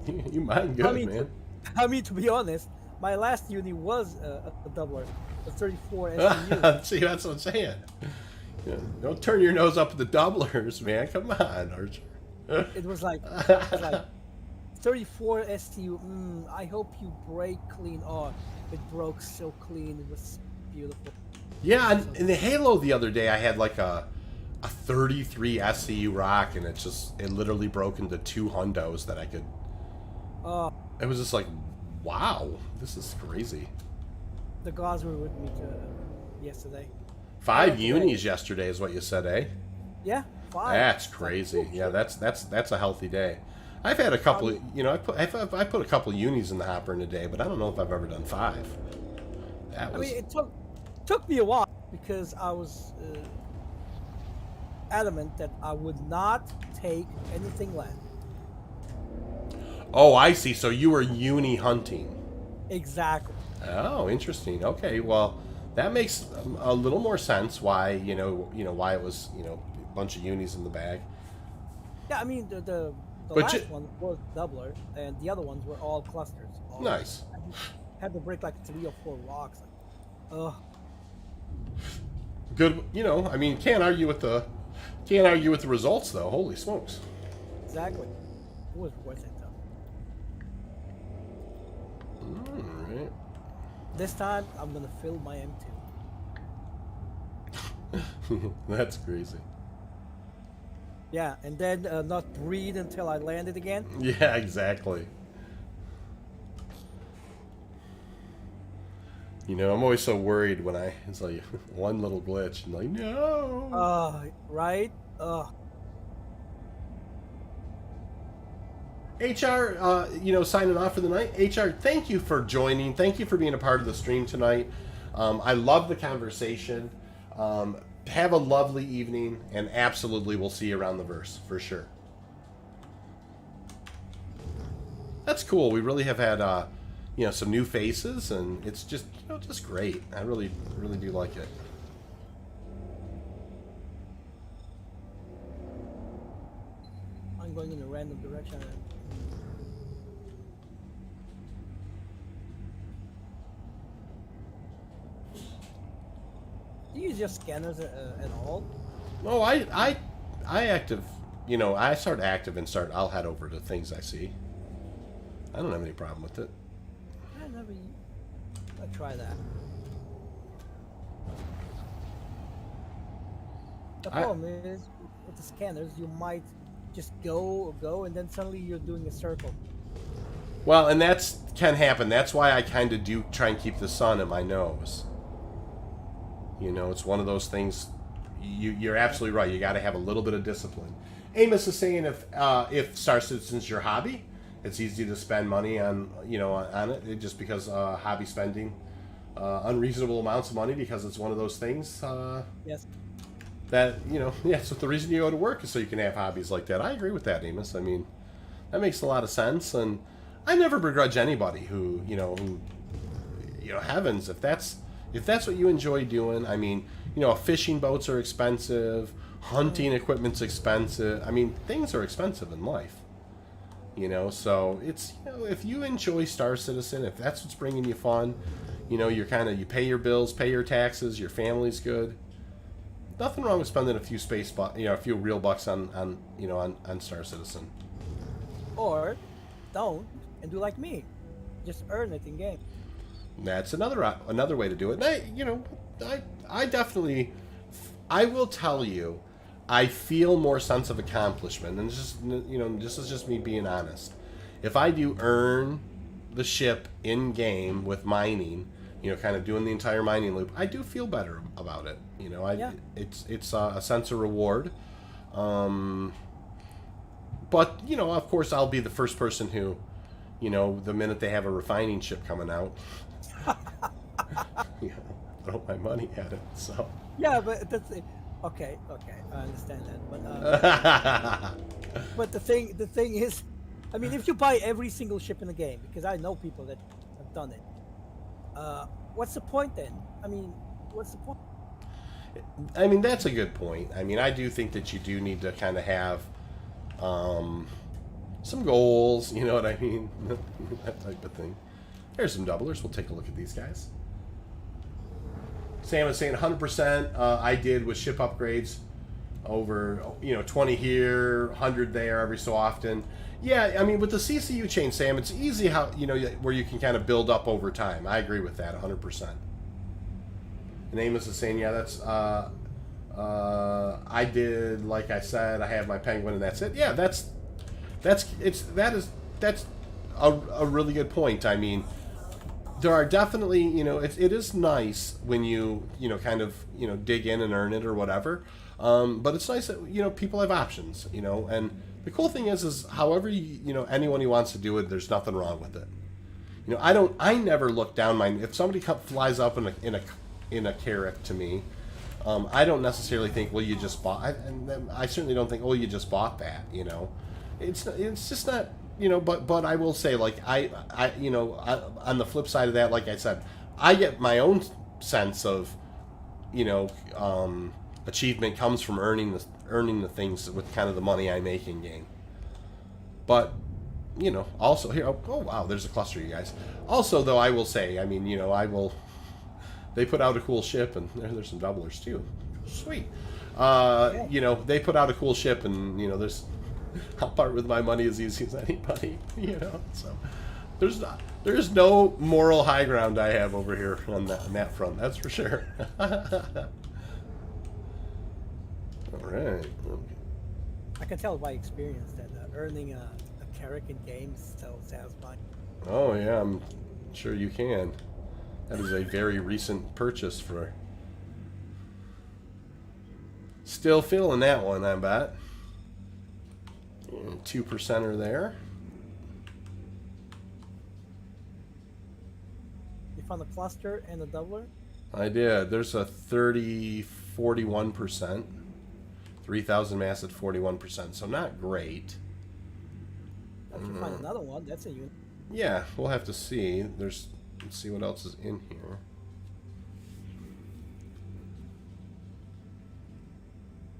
You mine good, man. I mean, to be honest, my last uni was a doubler, a 34 SU. See, that's what I'm saying. Yeah, don't turn your nose up at the doublers, man. Come on, Archer. It was like 34 STU. I hope you break clean. Oh, it broke so clean. It was beautiful. Yeah, in the Halo the other day, I had like a 33 SCU rock, and it literally broke into 2 hundos that I could. It was just like, wow, this is crazy. The guys were with me yesterday. 5 unis yesterday is what you said, eh? Yeah, 5. That's crazy. Yeah, that's a healthy day. I've had a couple. I put a couple unis in the hopper in a day, but I don't know if I've ever done 5. That was. I mean, it took me a while because I was adamant that I would not take anything land. Oh, I see. So you were uni hunting. Exactly. Oh, interesting. Okay, well, that makes a little more sense. Why why it was a bunch of unis in the bag. Yeah, I mean the last one was doubler, and the other ones were all clusters. Nice. Had to break like 3 or 4 rocks. Ugh. Good. I mean, can't argue with the results though. Holy smokes. Exactly. It was worth it though. All right. This time I'm gonna fill my M2. That's crazy. Yeah, and then not breathe until I land it again. Yeah, exactly. I'm always so worried when it's like one little glitch and like, no. Right? HR, signing off for the night. HR, thank you for joining. Thank you for being a part of the stream tonight. I love the conversation. Have a lovely evening, and absolutely we'll see you around the verse, for sure. That's cool. We really have had, some new faces, and it's just, just great. I really, really do like it. I'm going in a random direction. Do you use your scanners at all? No, I active. I start active and I'll head over to things I see. I don't have any problem with it. I try that. The problem is with the scanners, you might just go, and then suddenly you're doing a circle. Well, and that can happen. That's why I kind of do try and keep the sun at my nose. It's one of those things. You're absolutely right. You got to have a little bit of discipline. Amos is saying if Star Citizen's your hobby, it's easy to spend money on on it just because hobby spending unreasonable amounts of money because it's one of those things Yes. that so the reason you go to work is so you can have hobbies like that. I agree with that, Amos. I mean, that makes a lot of sense, and I never begrudge anybody who heavens, if that's what you enjoy doing. I mean, fishing boats are expensive, hunting equipment's expensive. I mean, things are expensive in life. So it's if you enjoy Star Citizen, if that's what's bringing you fun, you pay your bills, pay your taxes, your family's good. Nothing wrong with spending a few real bucks on Star Citizen. Or don't and do like me, just earn it in game. That's another way to do it. And I definitely, I will tell you, I feel more sense of accomplishment, and this is just me being honest. If I do earn the ship in game with mining, kind of doing the entire mining loop, I do feel better about it. It's a sense of reward. But of course, I'll be the first person who, the minute they have a refining ship coming out, throw my money at it. So Yeah, but that's it. Okay, I understand that. But the thing is, I mean, if you buy every single ship in the game, because I know people that have done it, what's the point then? I mean, what's the point? I mean, that's a good point. I mean, I do think that you do need to kind of have some goals, you know what I mean? That type of thing. Here's some doublers. We'll take a look at these guys. Sam is saying 100% I did with ship upgrades over, 20 here, 100 there every so often. Yeah, I mean, with the CCU chain, Sam, it's easy how, where you can kind of build up over time. I agree with that 100%. And Amos is saying, yeah, that's, I did, like I said, I have my penguin and that's it. Yeah, that's a really good point. I mean, there are definitely, it is nice when you kind of, dig in and earn it or whatever. But it's nice that, people have options, and the cool thing is however, anyone who wants to do it, there's nothing wrong with it. I never look down if somebody flies up in a carrot to me, I don't necessarily think, well, you just bought, I certainly don't think, oh, you just bought that, it's just not, but I will say, like, I on the flip side of that, like I said, I get my own sense of, achievement comes from earning the things with kind of the money I make in game. But, also here, oh wow, there's a cluster, you guys. Also, though, I will say, I mean, they put out a cool ship, and there's some doublers too. Sweet. They put out a cool ship, and there's. I'll part with my money as easy as anybody, So there's no moral high ground I have over here on that front. That's for sure. All right. I can tell by experience that earning a carrot in games is so satisfying. Oh yeah, I'm sure you can. That is a very recent purchase for. Still feeling that one, I bet. 2%er there. You found a cluster and a doubler? I did. There's a 41%. 3,000 mass at 41%, so not great. If you find another one, that's a unit. Yeah, we'll have to see. Let's see what else is in here.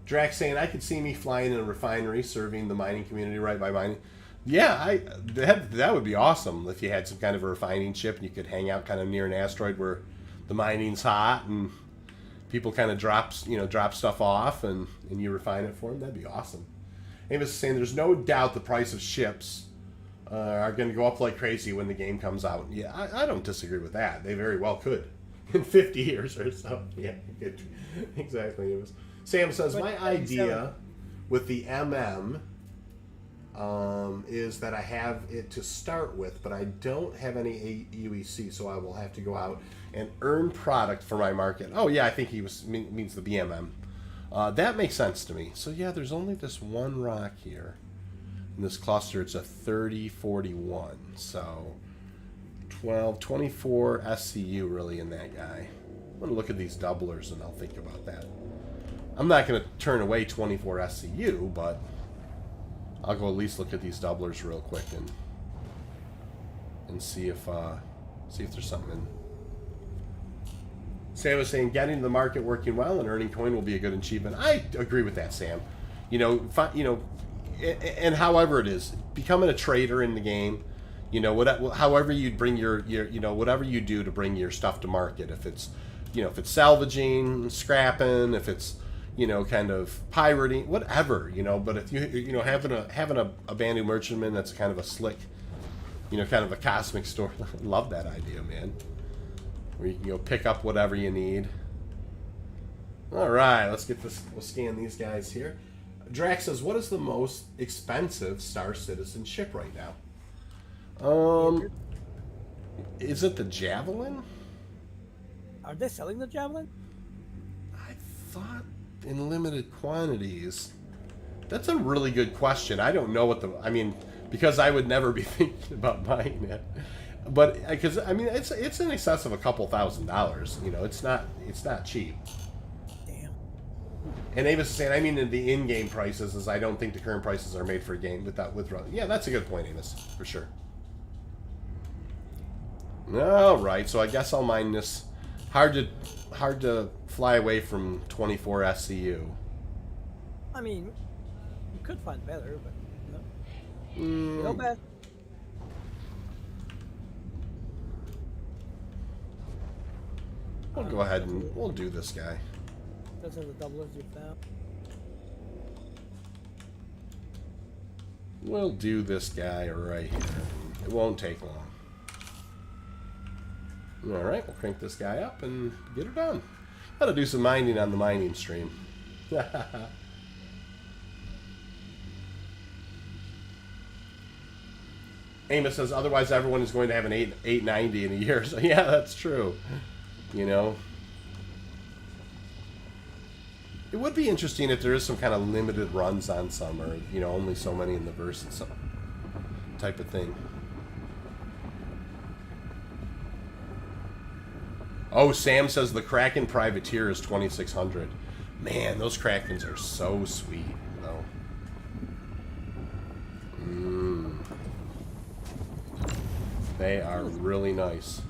Drax saying, I could see me flying in a refinery, serving the mining community right by mining. Yeah, that would be awesome if you had some kind of a refining ship and you could hang out kind of near an asteroid where the mining's hot and people kind of drop stuff off and you refine it for them. That'd be awesome. Amos is saying, there's no doubt the price of ships are going to go up like crazy when the game comes out. Yeah, I don't disagree with that. They very well could in 50 years or so. Yeah, exactly. Sam says, my idea with the MM is that I have it to start with, but I don't have any UEC, so I will have to go out and earn product for my market. Oh, yeah, I think he means the BMM. That makes sense to me. So yeah, there's only this one rock here. In this cluster, it's a 3041. So 12, 24 SCU really in that guy. I'm going to look at these doublers and I'll think about that. I'm not going to turn away 24 SCU, but I'll go at least look at these doublers real quick and see if there's something in. Sam was saying getting the market working well and earning coin will be a good achievement. I agree with that, Sam. And however it is, becoming a trader in the game, however you bring your whatever you do to bring your stuff to market. If it's salvaging, scrapping, if it's kind of pirating, whatever, but if having a abandoned merchantman that's kind of a slick, kind of a cosmic store. Love that idea, man. Where you can go pick up whatever you need. All right, let's get this. We'll scan these guys here. Drax says, "What is the most expensive Star Citizen ship right now?" Is it the Javelin? Are they selling the Javelin? I thought in limited quantities. That's a really good question. I don't know because I would never be thinking about buying it. But because it's in excess of a couple $1,000s. It's not cheap. Damn. And Avis is saying, in the in-game prices, as I don't think the current prices are made for a game with yeah, that's a good point, Avis, for sure. All right, so I guess I'll mine this. Hard to fly away from 24 SCU. You could find better, but no bad. We'll go ahead and we'll do this guy. Those are the doublers you found. We'll do this guy right here. It won't take long. Alright, we'll crank this guy up and get her done. Gotta do some mining on the mining stream. Amos says, otherwise everyone is going to have an 890 in a year. So yeah, that's true. It would be interesting if there is some kind of limited runs on some, or only so many in the verse and some type of thing. Oh, Sam says the Kraken Privateer is 2,600. Man, those Krakens are so sweet, though. They are really nice.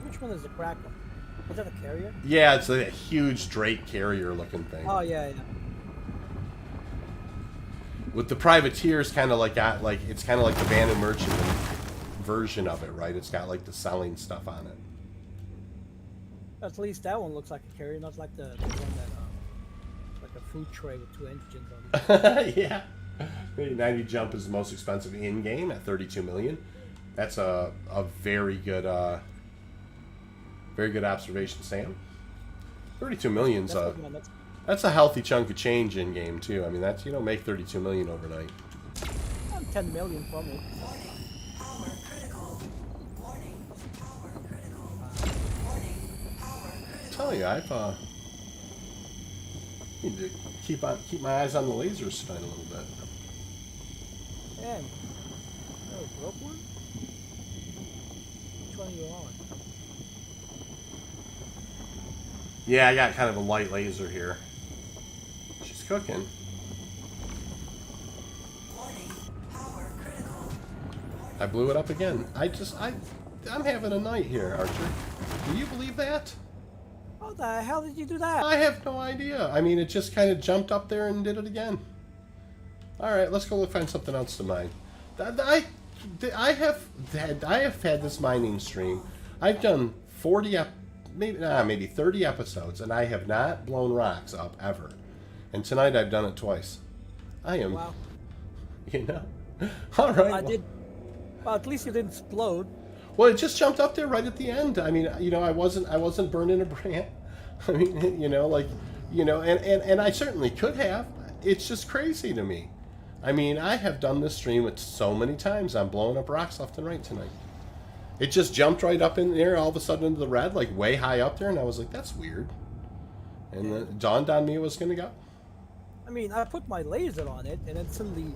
Which one is the Kraken? Is that a carrier? Yeah, it's a huge Drake carrier looking thing. Oh yeah. With the Privateers, kind of like it's kind of like the Abandoned Merchantman version of it, right? It's got like the selling stuff on it. At least that one looks like a carrier, not like the one that like a food tray with 2 engines on it. Yeah. 90 Jump is the most expensive in game at 32 million. That's a very good observation, Sam. 32 million's that's a healthy chunk of change in game too. That's you don't make 32 million overnight. I'm 10 million from it. I tell you, I've need to keep my eyes on the lasers tonight a little bit. Damn. Oh, broke one? Which one are you on? Yeah, I got kind of a light laser here. She's cooking. I blew it up again. I'm having a night here, Archer. Do you believe that? How the hell did you do that? I have no idea. It just kind of jumped up there and did it again. All right, let's go find something else to mine. I have had this mining stream. I've done 40 maybe 30 episodes, and I have not blown rocks up ever. And tonight I've done it twice. I am. Wow. All right. I did. Well, at least you didn't explode. Well, it just jumped up there right at the end. I wasn't burning a brand. And I certainly could have. It's just crazy to me. I have done this stream with so many times. I'm blowing up rocks left and right tonight. It just jumped right up in there all of a sudden into the red, like way high up there, and I was like, that's weird. And it dawned on me it was going to go. I mean, I put my laser on it, and then suddenly,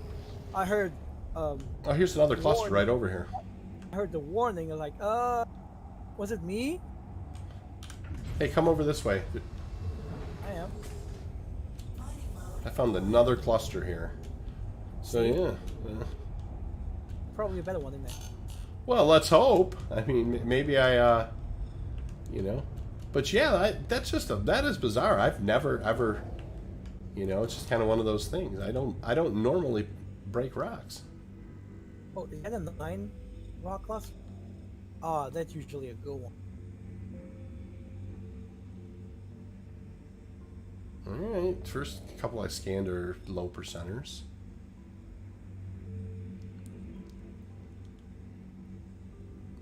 I heard. Oh, here's another cluster right over here. I heard the warning. I was like, was it me? Hey, come over this way. I am. I found another cluster here. So, yeah. Probably a better one in there. Well, let's hope. I mean, maybe I, you know. But yeah, that's just that is bizarre. I've never ever, you know, it's just kind of one of those things. I don't normally break rocks. Oh, is that a 9 rock cluster? Ah, that's usually a good one. All right, first couple I scanned are low percenters.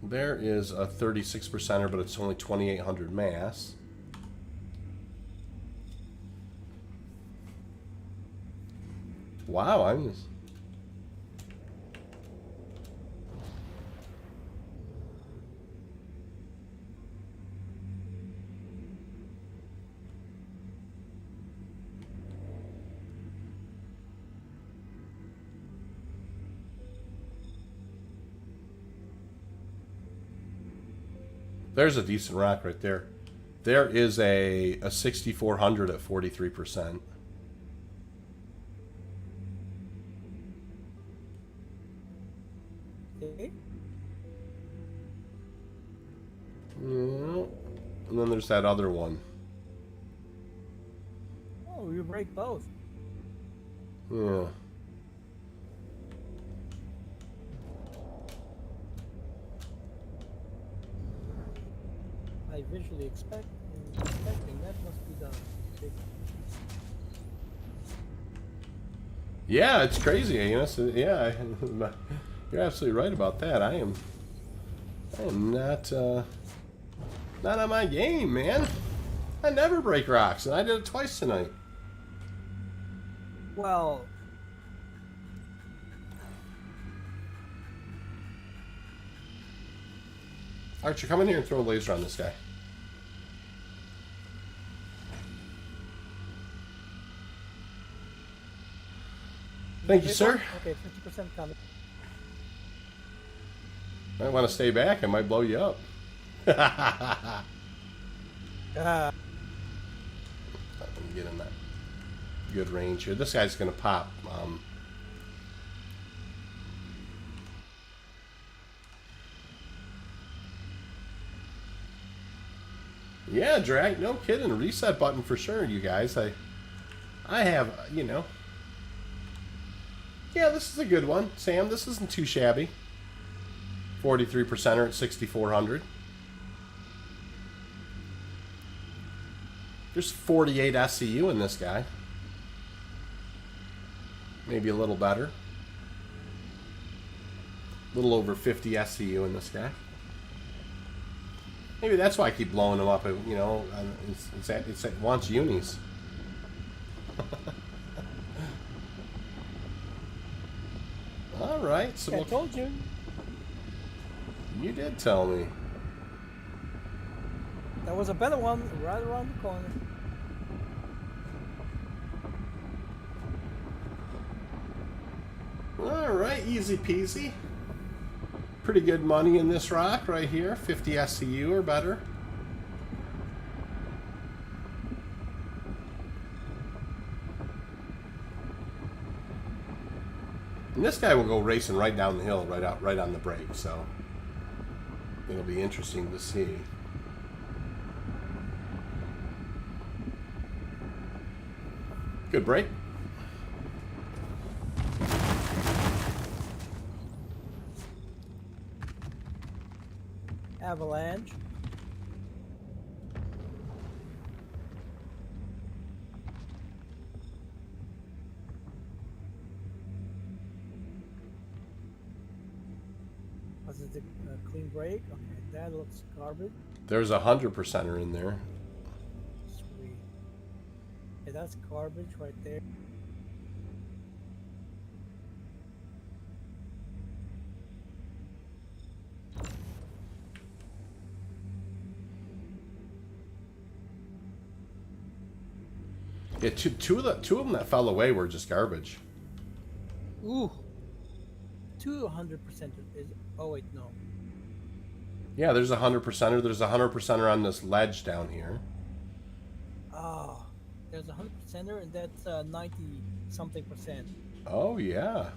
There is a 36 percenter, but it's only 2,800 mass. Wow, I'm just... There's a decent rock right there. There is a 6,400 at 43%. Okay. Yeah. And then there's that other one. Oh, you break both. Yeah. I visually expecting that must be done. Okay. Yeah, it's crazy. You know, so, yeah, you're absolutely right about that. I am not on my game, man. I never break rocks, and I did it twice tonight. Well, Archer, come in here and throw a laser on this guy. Thank you, sir. Okay, 50% coming. I want to stay back. I might blow you up. Ah, Let me get in that good range here. This guy's going to pop. Yeah, drag. No kidding. Reset button for sure, you guys. I have, you know. Yeah, this is a good one. Sam, this isn't too shabby. 43%er at 6,400. There's 48 SCU in this guy. Maybe a little better. A little over 50 SCU in this guy. Maybe that's why I keep blowing them up. You know, it wants unis. All right, so I told you. You did tell me. That was a better one right around the corner. All right, easy peasy. Pretty good money in this rock right here. 50 SCU or better. And this guy will go racing right down the hill, right on the break. So it'll be interesting to see. Good break. Avalanche. Was it a clean break? Okay, that looks garbage. There's a 100%er in there. Sweet. Yeah, that's garbage right there. Yeah, two of them that fell away were just garbage. Ooh. 200% is. Oh wait, no. Yeah, there's 100%er. There's a 100%er on this ledge down here. Oh, there's a 100%er, and that's 90 something percent. Oh yeah.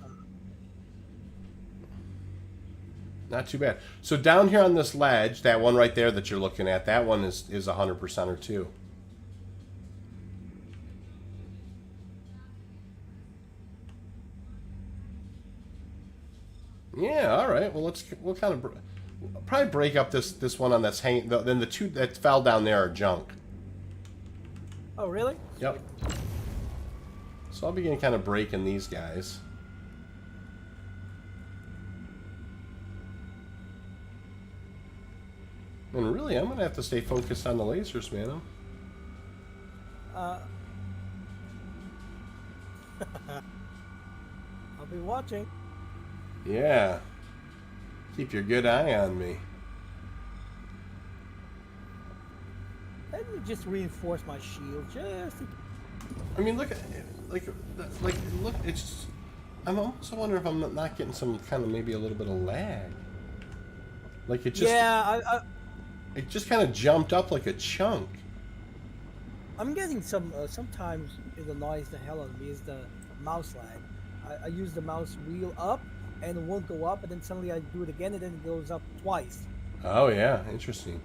Not too bad. So down here on this ledge, that one right there that you're looking at, that one is 100%er too. Yeah, all right. Well, we'll kind of probably break up this one on that's hanging. Then the two that fell down there are junk. Oh, really? Yep. So I'll begin kind of breaking these guys. And really, I'm gonna have to stay focused on the lasers, man. I'll be watching. Yeah. Keep your good eye on me. Let me just reinforce my shield. I mean, look at look. It's. Just, I'm also wondering if I'm not getting some kind of maybe a little bit of lag. Like it just. Yeah, It just kind of jumped up like a chunk. I'm getting some. Sometimes it annoys the hell out of me is the mouse lag. I use the mouse wheel up and it won't go up, and then suddenly I do it again and then it goes up twice. Oh yeah, interesting.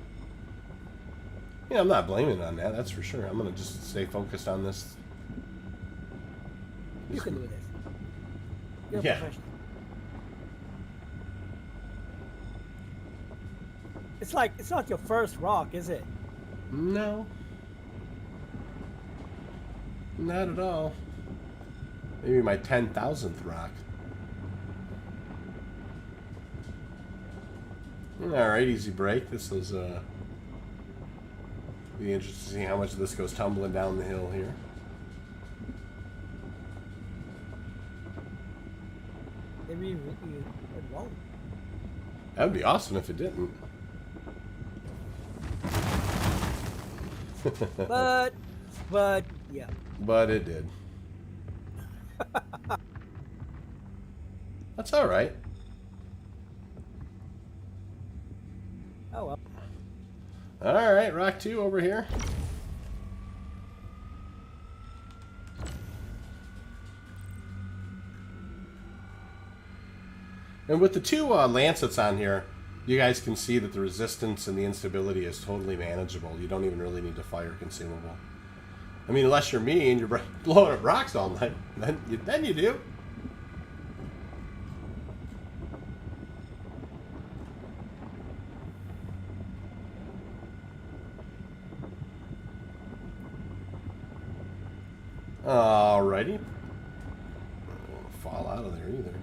Yeah, I'm not blaming on that. That's for sure. I'm gonna just stay focused on this. You can do this. You're a Yeah. professional. It's not your first rock, is it? No. Not at all. Maybe my 10,000th rock. Alright, easy break. This is be interesting to see how much of this goes tumbling down the hill here. Maybe it won't. That would be awesome if it didn't. But yeah. But it did. That's alright. Oh well. Alright, rock 2 over here. And with the two lancets on here, you guys can see that the resistance and the instability is totally manageable. You don't even really need to fire consumable. I mean, unless you're me and you're blowing up rocks all night, then you do. Alrighty. I don't want to fall out of there either.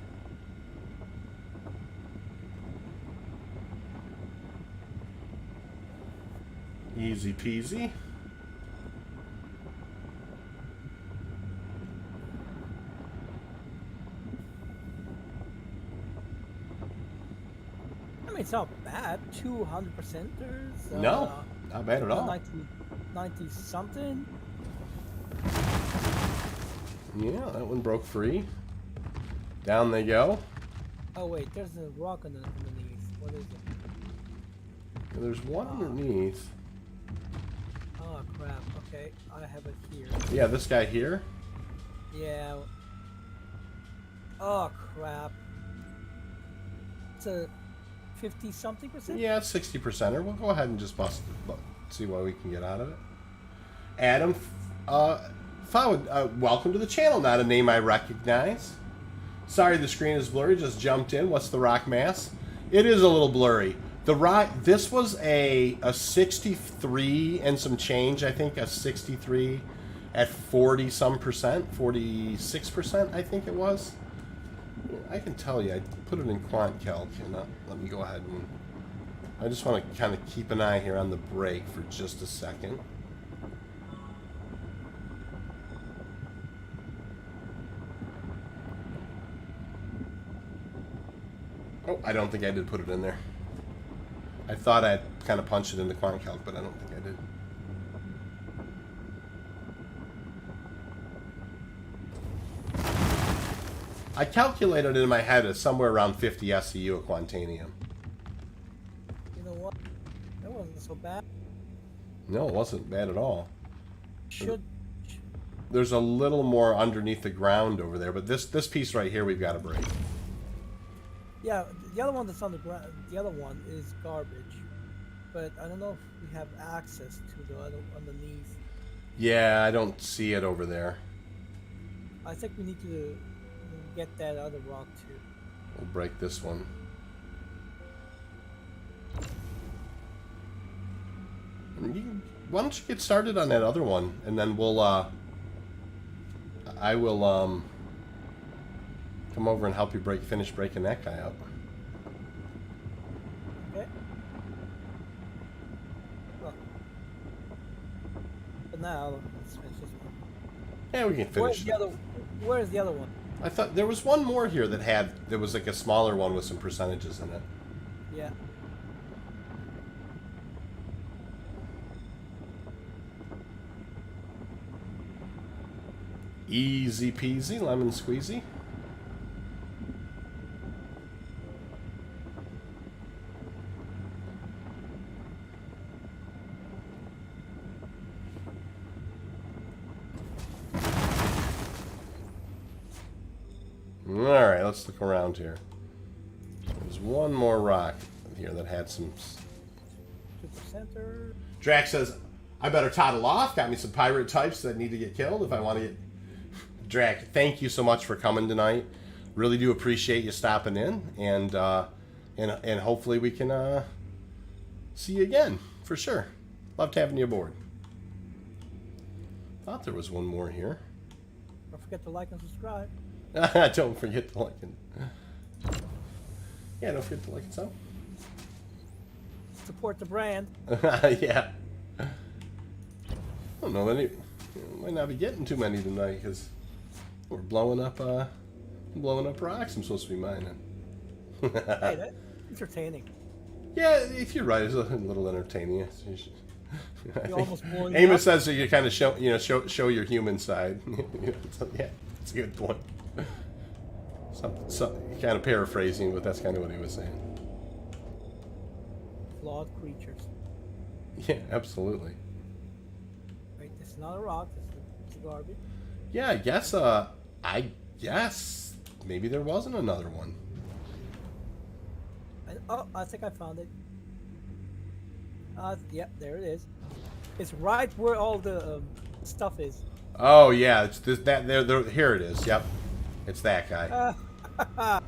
Easy peasy. I mean, it's not bad. 200%ers. No, not bad at all. 90 something. Yeah, that one broke free. Down they go. Oh wait, there's a rock underneath. What is it? And there's one underneath. Oh crap. Okay, I have it here. Yeah, this guy here. Yeah. Oh crap. It's a 50 something percent. Yeah, it's 60%er. We'll go ahead and just see what we can get out of it. Adam, welcome to the channel. Not a name I recognize. Sorry, the screen is blurry. Just jumped in. What's the rock mass? It is a little blurry. The rock. This was a 63 and some change. I think a 63 at 40 some percent, 46%. I think it was. I can tell you. I put it in QuantCalc, and let me go ahead and. I just want to kind of keep an eye here on the break for just a second. Oh, I don't think I did put it in there. I thought I'd kind of punched it into QuantCalc, but I don't think I did. I calculated it in my head as somewhere around 50 SCU of Quantanium. You know what? That wasn't so bad. No, it wasn't bad at all. Should There's a little more underneath the ground over there, but this piece right here we've got to break. yeah, the other one that's on the ground. The other one is garbage, but I don't know if we have access to the other underneath. Yeah, I don't see it over there. I think we need to get that other rock too. We'll break this one. Why don't you get started on that other one, and then we'll, I will, come over and help you finish breaking that guy up. Okay. Well, but now let's finish this one. Yeah, we can finish it. Where's the other one? I thought there was one more here there was like a smaller one with some percentages in it. Yeah. Easy peasy, lemon squeezy. Alright, let's look around here. There's one more rock here that had some... 2%. Drax says, I better toddle off. Got me some pirate types that need to get killed if I want to get... Drax, thank you so much for coming tonight. Really do appreciate you stopping in. And hopefully we can see you again, for sure. Loved having you aboard. Thought there was one more here. Don't forget to like and subscribe. Don't forget to like and... Yeah, don't forget to like and sub. Support the brand. Yeah. I don't know, might not be getting too many tonight because we're blowing up rocks I'm supposed to be mining. Hey, that's entertaining. Yeah, if you're right, it's a little entertaining. You're almost boring. Amos says that you kind of show your human side. So, yeah, it's a good point. Kind of paraphrasing, but that's kind of what he was saying. Flawed creatures. Yeah, absolutely. Wait, this is not a rock. This is garbage. Yeah, I guess maybe there wasn't another one. I think I found it. Yep, there it is. It's right where all the stuff is. Oh yeah, it's this that there. Here it is. Yep, it's that guy. Awesome.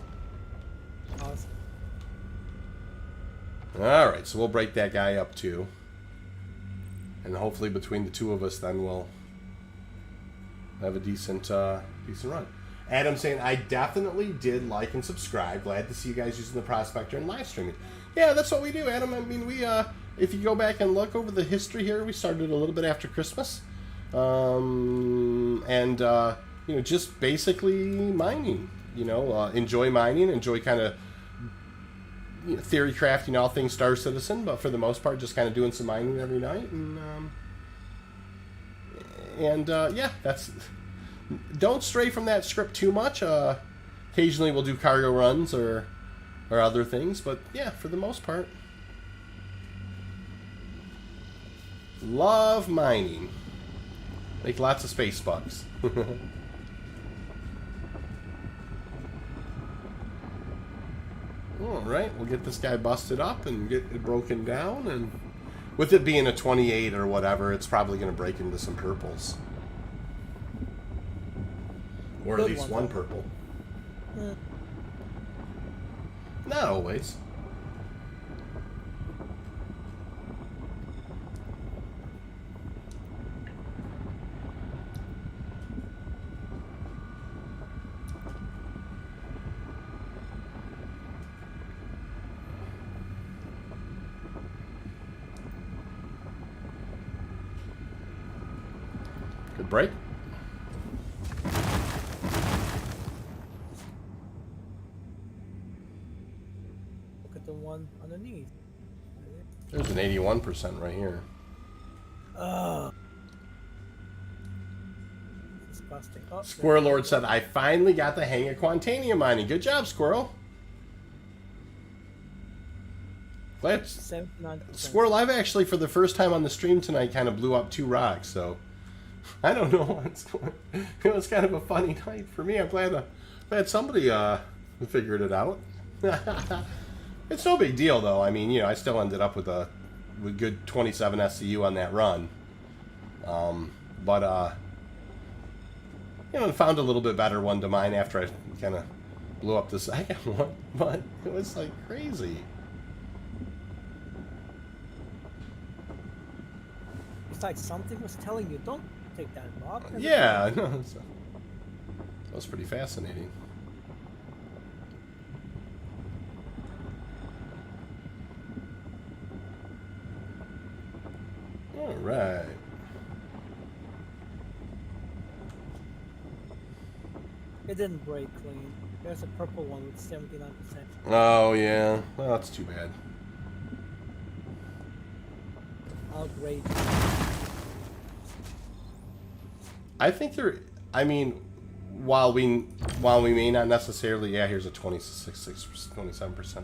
All right, so we'll break that guy up too, and hopefully between the two of us, then we'll have a decent run. Adam saying, I definitely did like and subscribe. Glad to see you guys using the prospector and live streaming. Yeah, that's what we do, Adam. I mean, we if you go back and look over the history here, we started a little bit after Christmas, and you know, just basically mining. You know, enjoy mining, enjoy kind of theory crafting all things Star Citizen, but for the most part, just kind of doing some mining every night, and yeah, that's. Don't stray from that script too much. Occasionally we'll do cargo runs or other things, but yeah, for the most part, love mining. Make lots of space bucks. Alright, we'll get this guy busted up and get it broken down, and with it being a 28 or whatever, it's probably going to break into some purples. Or at least one purple. Not always. Good break. Look at the one underneath. There's an 81% right here. This is disgusting. Oh, Squirrel Lord said, I finally got the hang of Quantanium mining. Good job, Squirrel. Glad. 79%. Squirrel, I've actually, for the first time on the stream tonight, kind of blew up 2 rocks, so I don't know what's going on. It was kind of a funny night for me. I'm glad somebody figured it out. It's no big deal, though. I mean, I still ended up with good 27 SCU on that run. But and found a little bit better one to mine after I kind of blew up the second one. But it was like crazy. It's like something was telling you, don't take that rock. Yeah, no, that was pretty fascinating. All right. It didn't break clean. There's a purple one with 79%. Oh, yeah. Well, that's too bad. Outrageous. I think I mean, while we may not necessarily, here's a 27%.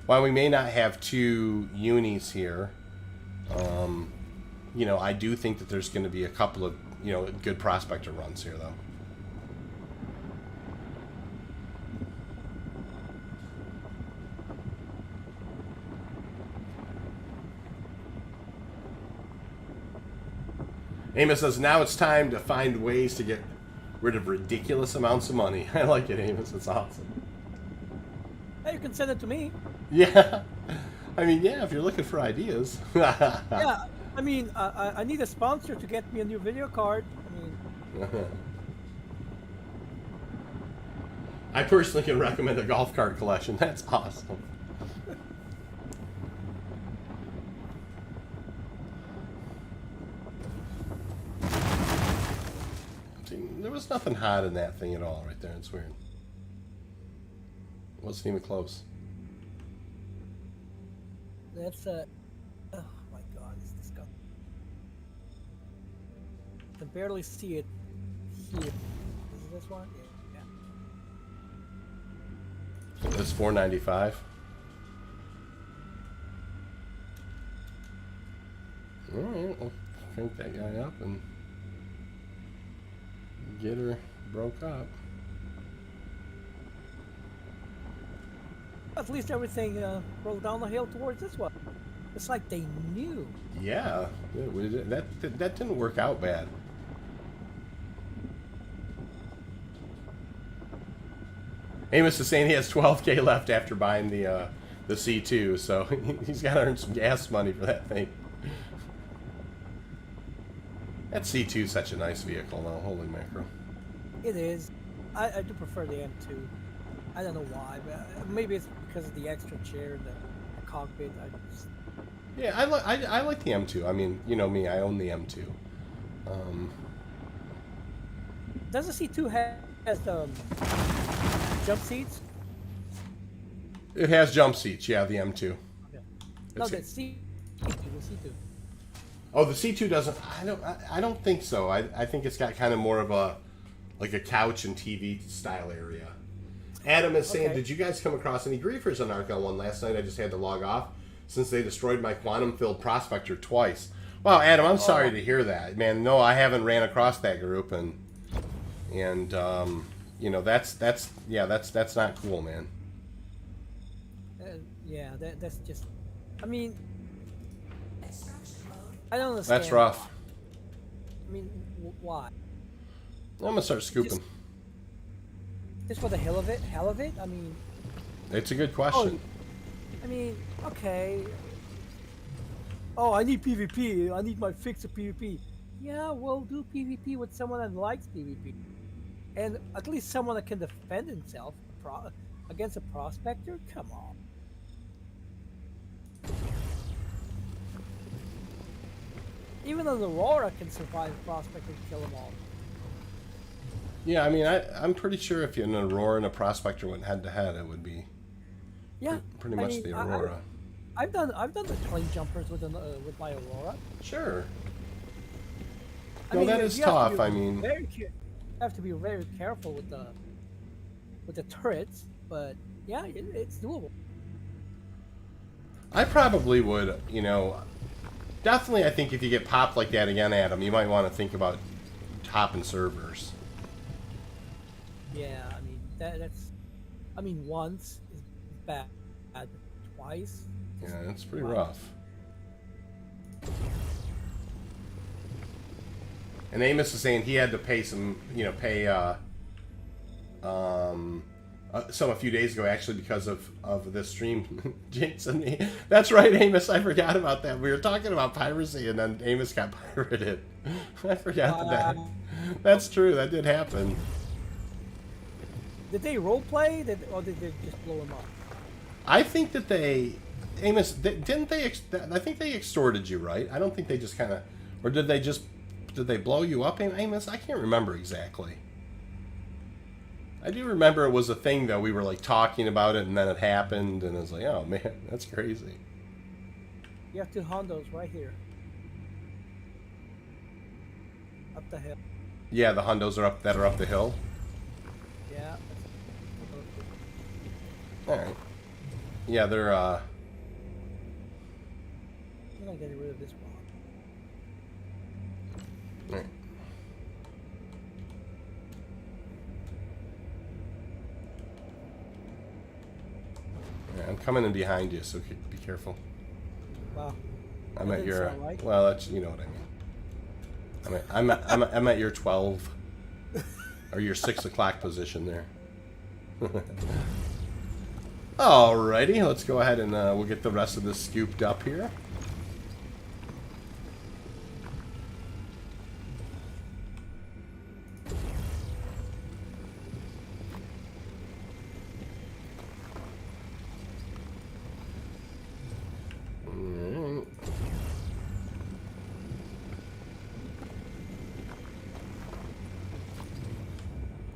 While we may not have 2 unis here, I do think that there's going to be a couple of, good prospector runs here, though. Amos says, now it's time to find ways to get rid of ridiculous amounts of money. I like it, Amos. It's awesome. Hey, you can send it to me. Yeah. I mean, yeah, if you're looking for ideas. Yeah, I mean, I need a sponsor to get me a new video card. I mean, I personally can recommend a golf cart collection. That's awesome. There was nothing hot in that thing at all right there. It's weird. It wasn't even close. that's oh my god, it's disgusting. I can barely see it here. Is it this one? Yeah. It's 495. All right, we'll crank that guy up and get her broke up. At least everything rolled down the hill towards this one. It's like they knew. Yeah, that didn't work out bad. Amos is saying he has 12K left after buying the C2, so he's got to earn some gas money for that thing. That C2 is such a nice vehicle, though. Holy mackerel. It is. I do prefer the M2. I don't know why, but maybe it's because of the extra chair, the cockpit. Yeah, I like the M2. I mean, you know me, I own the M2. Does the C2 has jump seats? It has jump seats, yeah, the M2. Okay. No, the C2. Oh, the C2 doesn't. I don't think so. I think it's got kind of more of a couch and TV style area. Adam is saying, did you guys come across any griefers on Arc L1 last night? I just had to log off since they destroyed my quantum-filled prospector twice. Wow, Adam, I'm sorry to hear that, man. No, I haven't ran across that group, and you know, that's not cool, man. Yeah, that's just. I mean, I don't understand. That's rough. I mean, why? I'm gonna start scooping. Just for the hell of it? I mean, It's a good question. I mean, okay. Oh, I need PvP. I need my fix of PvP. Yeah, well, do PvP with someone that likes PvP, and at least someone that can defend himself against a prospector. Come on. Even though the Aurora can survive prospector and kill them all. Yeah, I mean, I'm pretty sure if an Aurora and a Prospector went head to head, it would be pretty much the Aurora. I've done the plane jumpers with my Aurora. Sure. I mean, that is you have to tough. be I mean, have to be very careful with the turrets, but yeah, it's doable. I probably would, you know, definitely. I think if you get popped like that again, Adam, you might want to think about hopping servers. Yeah, I mean that's. I mean, once is bad, but twice. Yeah, it's pretty rough. And Amos is saying he had to pay some, you know, some a few days ago actually because of this stream. Jinx and me. That's right, Amos. I forgot about that. We were talking about piracy, and then Amos got pirated. I forgot that. That's true. That did happen. Did they roleplay, or did they just blow him up? I think that Amos, didn't they? I think they extorted you, right? I don't think they just kind of, or did they blow you up, Amos? I can't remember exactly. I do remember it was a thing though. We were like talking about it, and then it happened, and it was like, oh man, that's crazy. You have two hondos right here, up the hill. Yeah, the hundos are up the hill. Yeah. All right. Yeah, they're I'm gonna get rid of this one. All right. Yeah, I'm coming in behind you, so be careful. Wow. I'm That at didn't your. sound right. Well, that's, you know what I mean. I'm at your 12 or your 6 o'clock position there. Alrighty, let's go ahead and we'll get the rest of this scooped up here. Alright.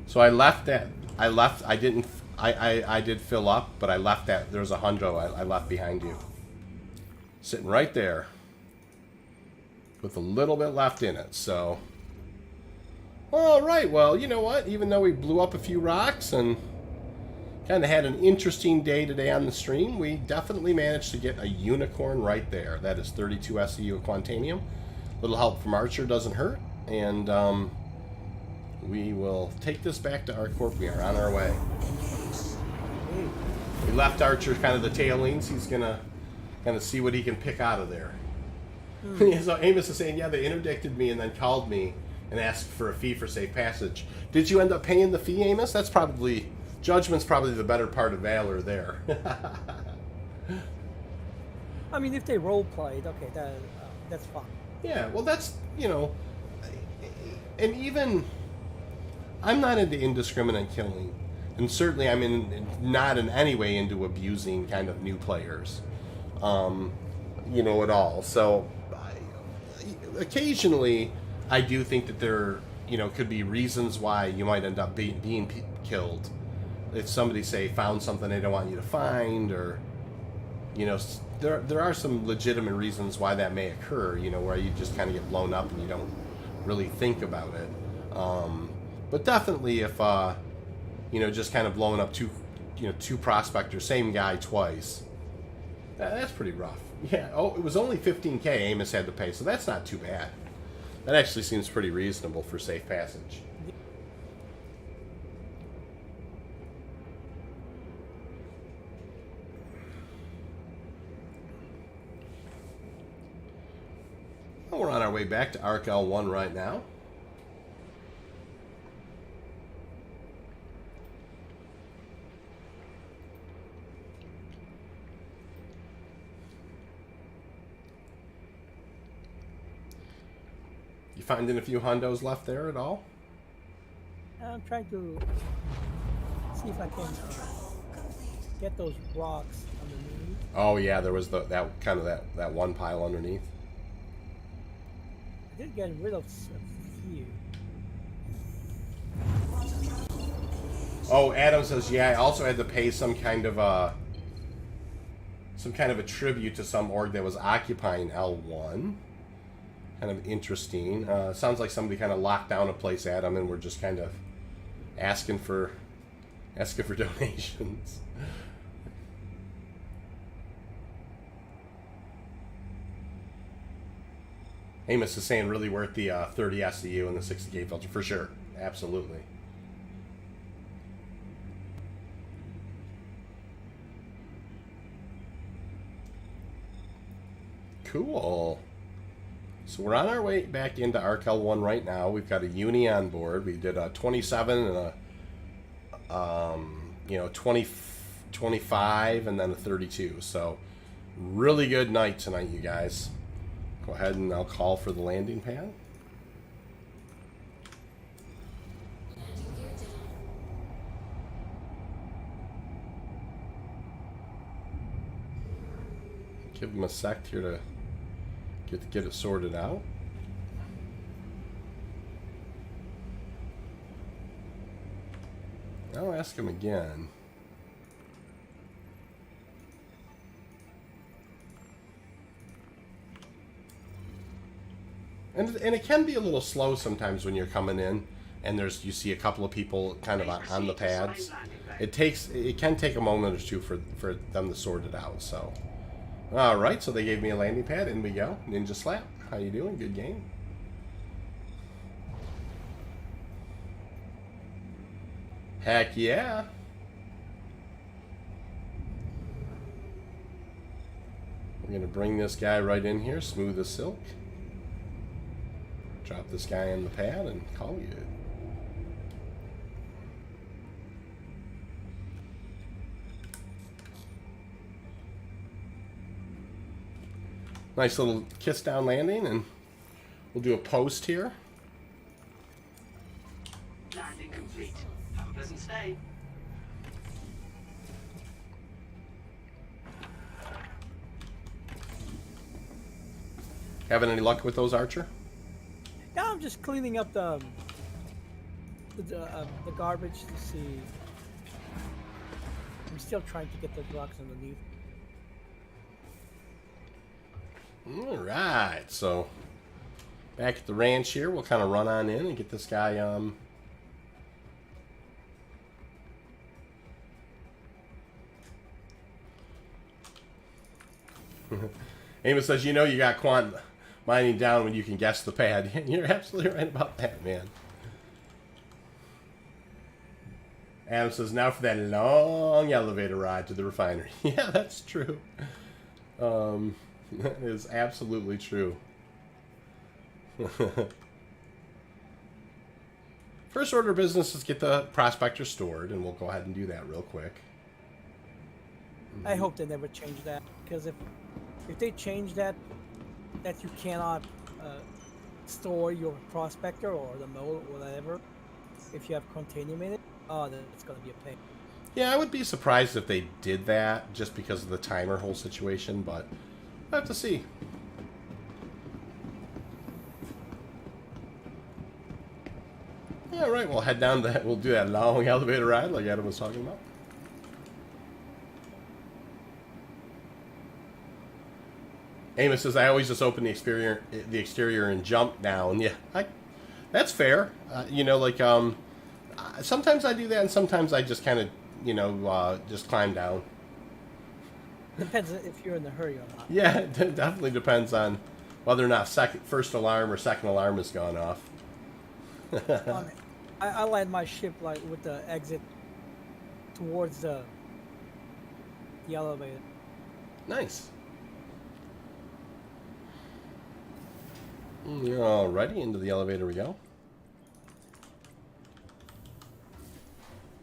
So I did fill up, but I left that. There's a hundo I left behind you. Sitting right there. With a little bit left in it, so. Alright, well, you know what? Even though we blew up a few rocks and kind of had an interesting day today on the stream, we definitely managed to get a unicorn right there. That is 32 SEU of Quantanium. Little help from Archer doesn't hurt. And, we will take this back to our corp. We are on our way. We left Archer kind of the tailings. He's gonna kind of see what he can pick out of there. So Amos is saying, yeah, they interdicted me and then called me and asked for a fee for safe passage. Did you end up paying the fee, Amos? That's probably, judgment's probably the better part of valor there. I mean, if they role played, okay, that's fine. Yeah, well, that's, you know, and even, I'm not into indiscriminate killing, and certainly I'm not in any way into abusing kind of new players, you know, at all. So, occasionally, I do think that there, you know, could be reasons why you might end up being killed. If somebody, say, found something they don't want you to find, or, you know, there are some legitimate reasons why that may occur, you know, where you just kind of get blown up and you don't really think about it. But definitely if, you know, just kind of blowing up two prospectors, same guy twice, that's pretty rough. Yeah, oh, it was only 15K Amos had to pay, so that's not too bad. That actually seems pretty reasonable for safe passage. Well, we're on our way back to Arc L1 right now. You finding a few hondos left there at all? I'm trying to see if I can get those rocks underneath. Oh yeah, there was that one pile underneath. I did get rid of a few. Oh, Adam says, yeah, I also had to pay some kind of a tribute to some org that was occupying L1. kind of interesting. Sounds like somebody kind of locked down a place at them, and we're just kind of asking for donations. Amos is saying really worth the 30 SCU and the 60K filter for sure. Absolutely. Cool. So we're on our way back into ArcL1 right now. We've got a uni on board. We did a 27 and a 20, 25 and then a 32. So really good night tonight, you guys. Go ahead and I'll call for the landing pad. Give them a sec here to get it sorted out. I'll ask him again. And it can be a little slow sometimes when you're coming in and you see a couple of people kind of on the pads. It can take a moment or two for them to sort it out. So, all right. So they gave me a landing pad. In we go. Ninja Slap. How you doing? Good game. Heck yeah. We're gonna bring this guy right in here, smooth as silk. Drop this guy on the pad and call you it. Nice little kiss down landing, and we'll do a post here. Landing complete. Have a pleasant stay. Having any luck with those, Archer? Yeah, I'm just cleaning up the garbage to see. I'm still trying to get those rocks underneath. All right, so back at the ranch here, we'll kind of run on in and get this guy. Amos says, you know, you got quant mining down when you can guess the pad. You're absolutely right about that, man. Adam says, now for that long elevator ride to the refinery. Yeah, that's true. That is absolutely true. First order of business is get the prospector stored, and we'll go ahead and do that real quick. I hope they never change that, because if they change that you cannot store your prospector or the mole or whatever if you have Quantanium in it, oh, then it's going to be a pain. Yeah, I would be surprised if they did that just because of the timer whole situation, but we'll have to see. Yeah, right, we'll head down that. We'll do that long elevator ride like Adam was talking about. Amos says, I always just open the exterior and jump down. Yeah, that's fair. You know, like, sometimes I do that, and sometimes I just kind of, you know, just climb down. Depends if you're in a hurry or not. Yeah, it definitely depends on whether or not first alarm or second alarm has gone off. I land my ship like with the exit towards the elevator. Nice. Alrighty, into the elevator we go.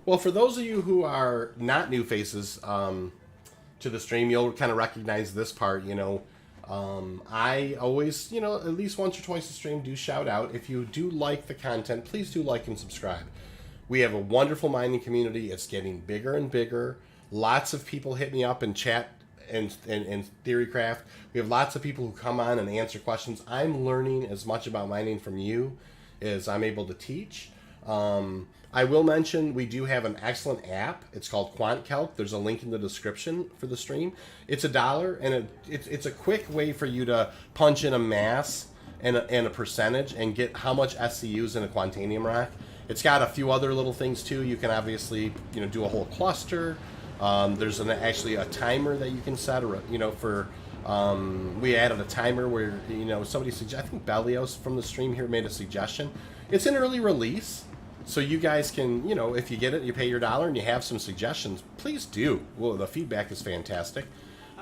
Well, for those of you who are not new faces to the stream, you'll kind of recognize this part, you know. I always, you know, at least once or twice a stream do shout out. If you do like the content, please do like and subscribe. We have a wonderful mining community. It's getting bigger and bigger. Lots of people hit me up in chat and Theorycraft. We have lots of people who come on and answer questions. I'm learning as much about mining from you as I'm able to teach. I will mention we do have an excellent app. It's called QuantCalc. There's a link in the description for the stream. It's $1, and it's a quick way for you to punch in a mass and a percentage and get how much SCUs in a Quantanium rack. It's got a few other little things too. You can obviously, you know, do a whole cluster. There's actually a timer that you can set, or you know, for we added a timer where, you know, somebody I think Belios from the stream here made a suggestion. It's an early release, so you guys can, you know, if you get it, you pay your $1 and you have some suggestions, please do. Well, the feedback is fantastic.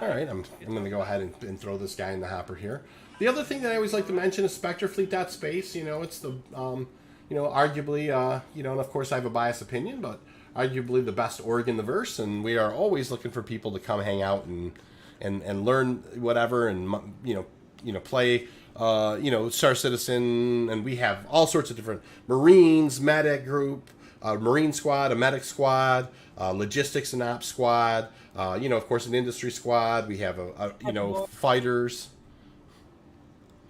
All right, I'm going to go ahead and throw this guy in the hopper here. The other thing that I always like to mention is SpectreFleet.space. You know, it's the, you know, arguably, you know, and of course I have a biased opinion, but arguably the best org in the verse, and we are always looking for people to come hang out and learn whatever, and you know, play, you know, Star Citizen, and we have all sorts of different Marines, medic group, Marine squad, a medic squad, logistics and ops squad, you know, of course, an industry squad. We have a you know, fighters.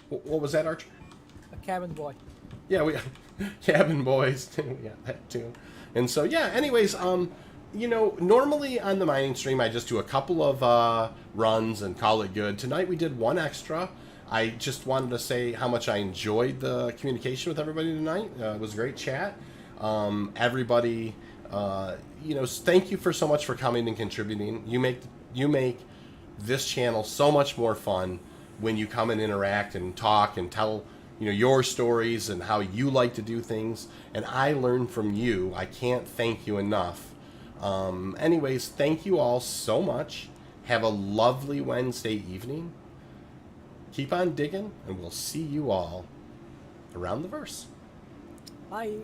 What was that, Archer? A cabin boy. Yeah, we cabin boys too. We got that too. And so yeah. Anyways, you know, normally on the mining stream I just do a couple of runs and call it good. Tonight we did one extra. I just wanted to say how much I enjoyed the communication with everybody tonight. It was a great chat. Everybody, you know, thank you for so much for coming and contributing. You make this channel so much more fun when you come and interact and talk and tell, you know, your stories and how you like to do things. And I learn from you. I can't thank you enough. Anyways, thank you all so much. Have a lovely Wednesday evening. Keep on digging, and we'll see you all around the verse. Bye.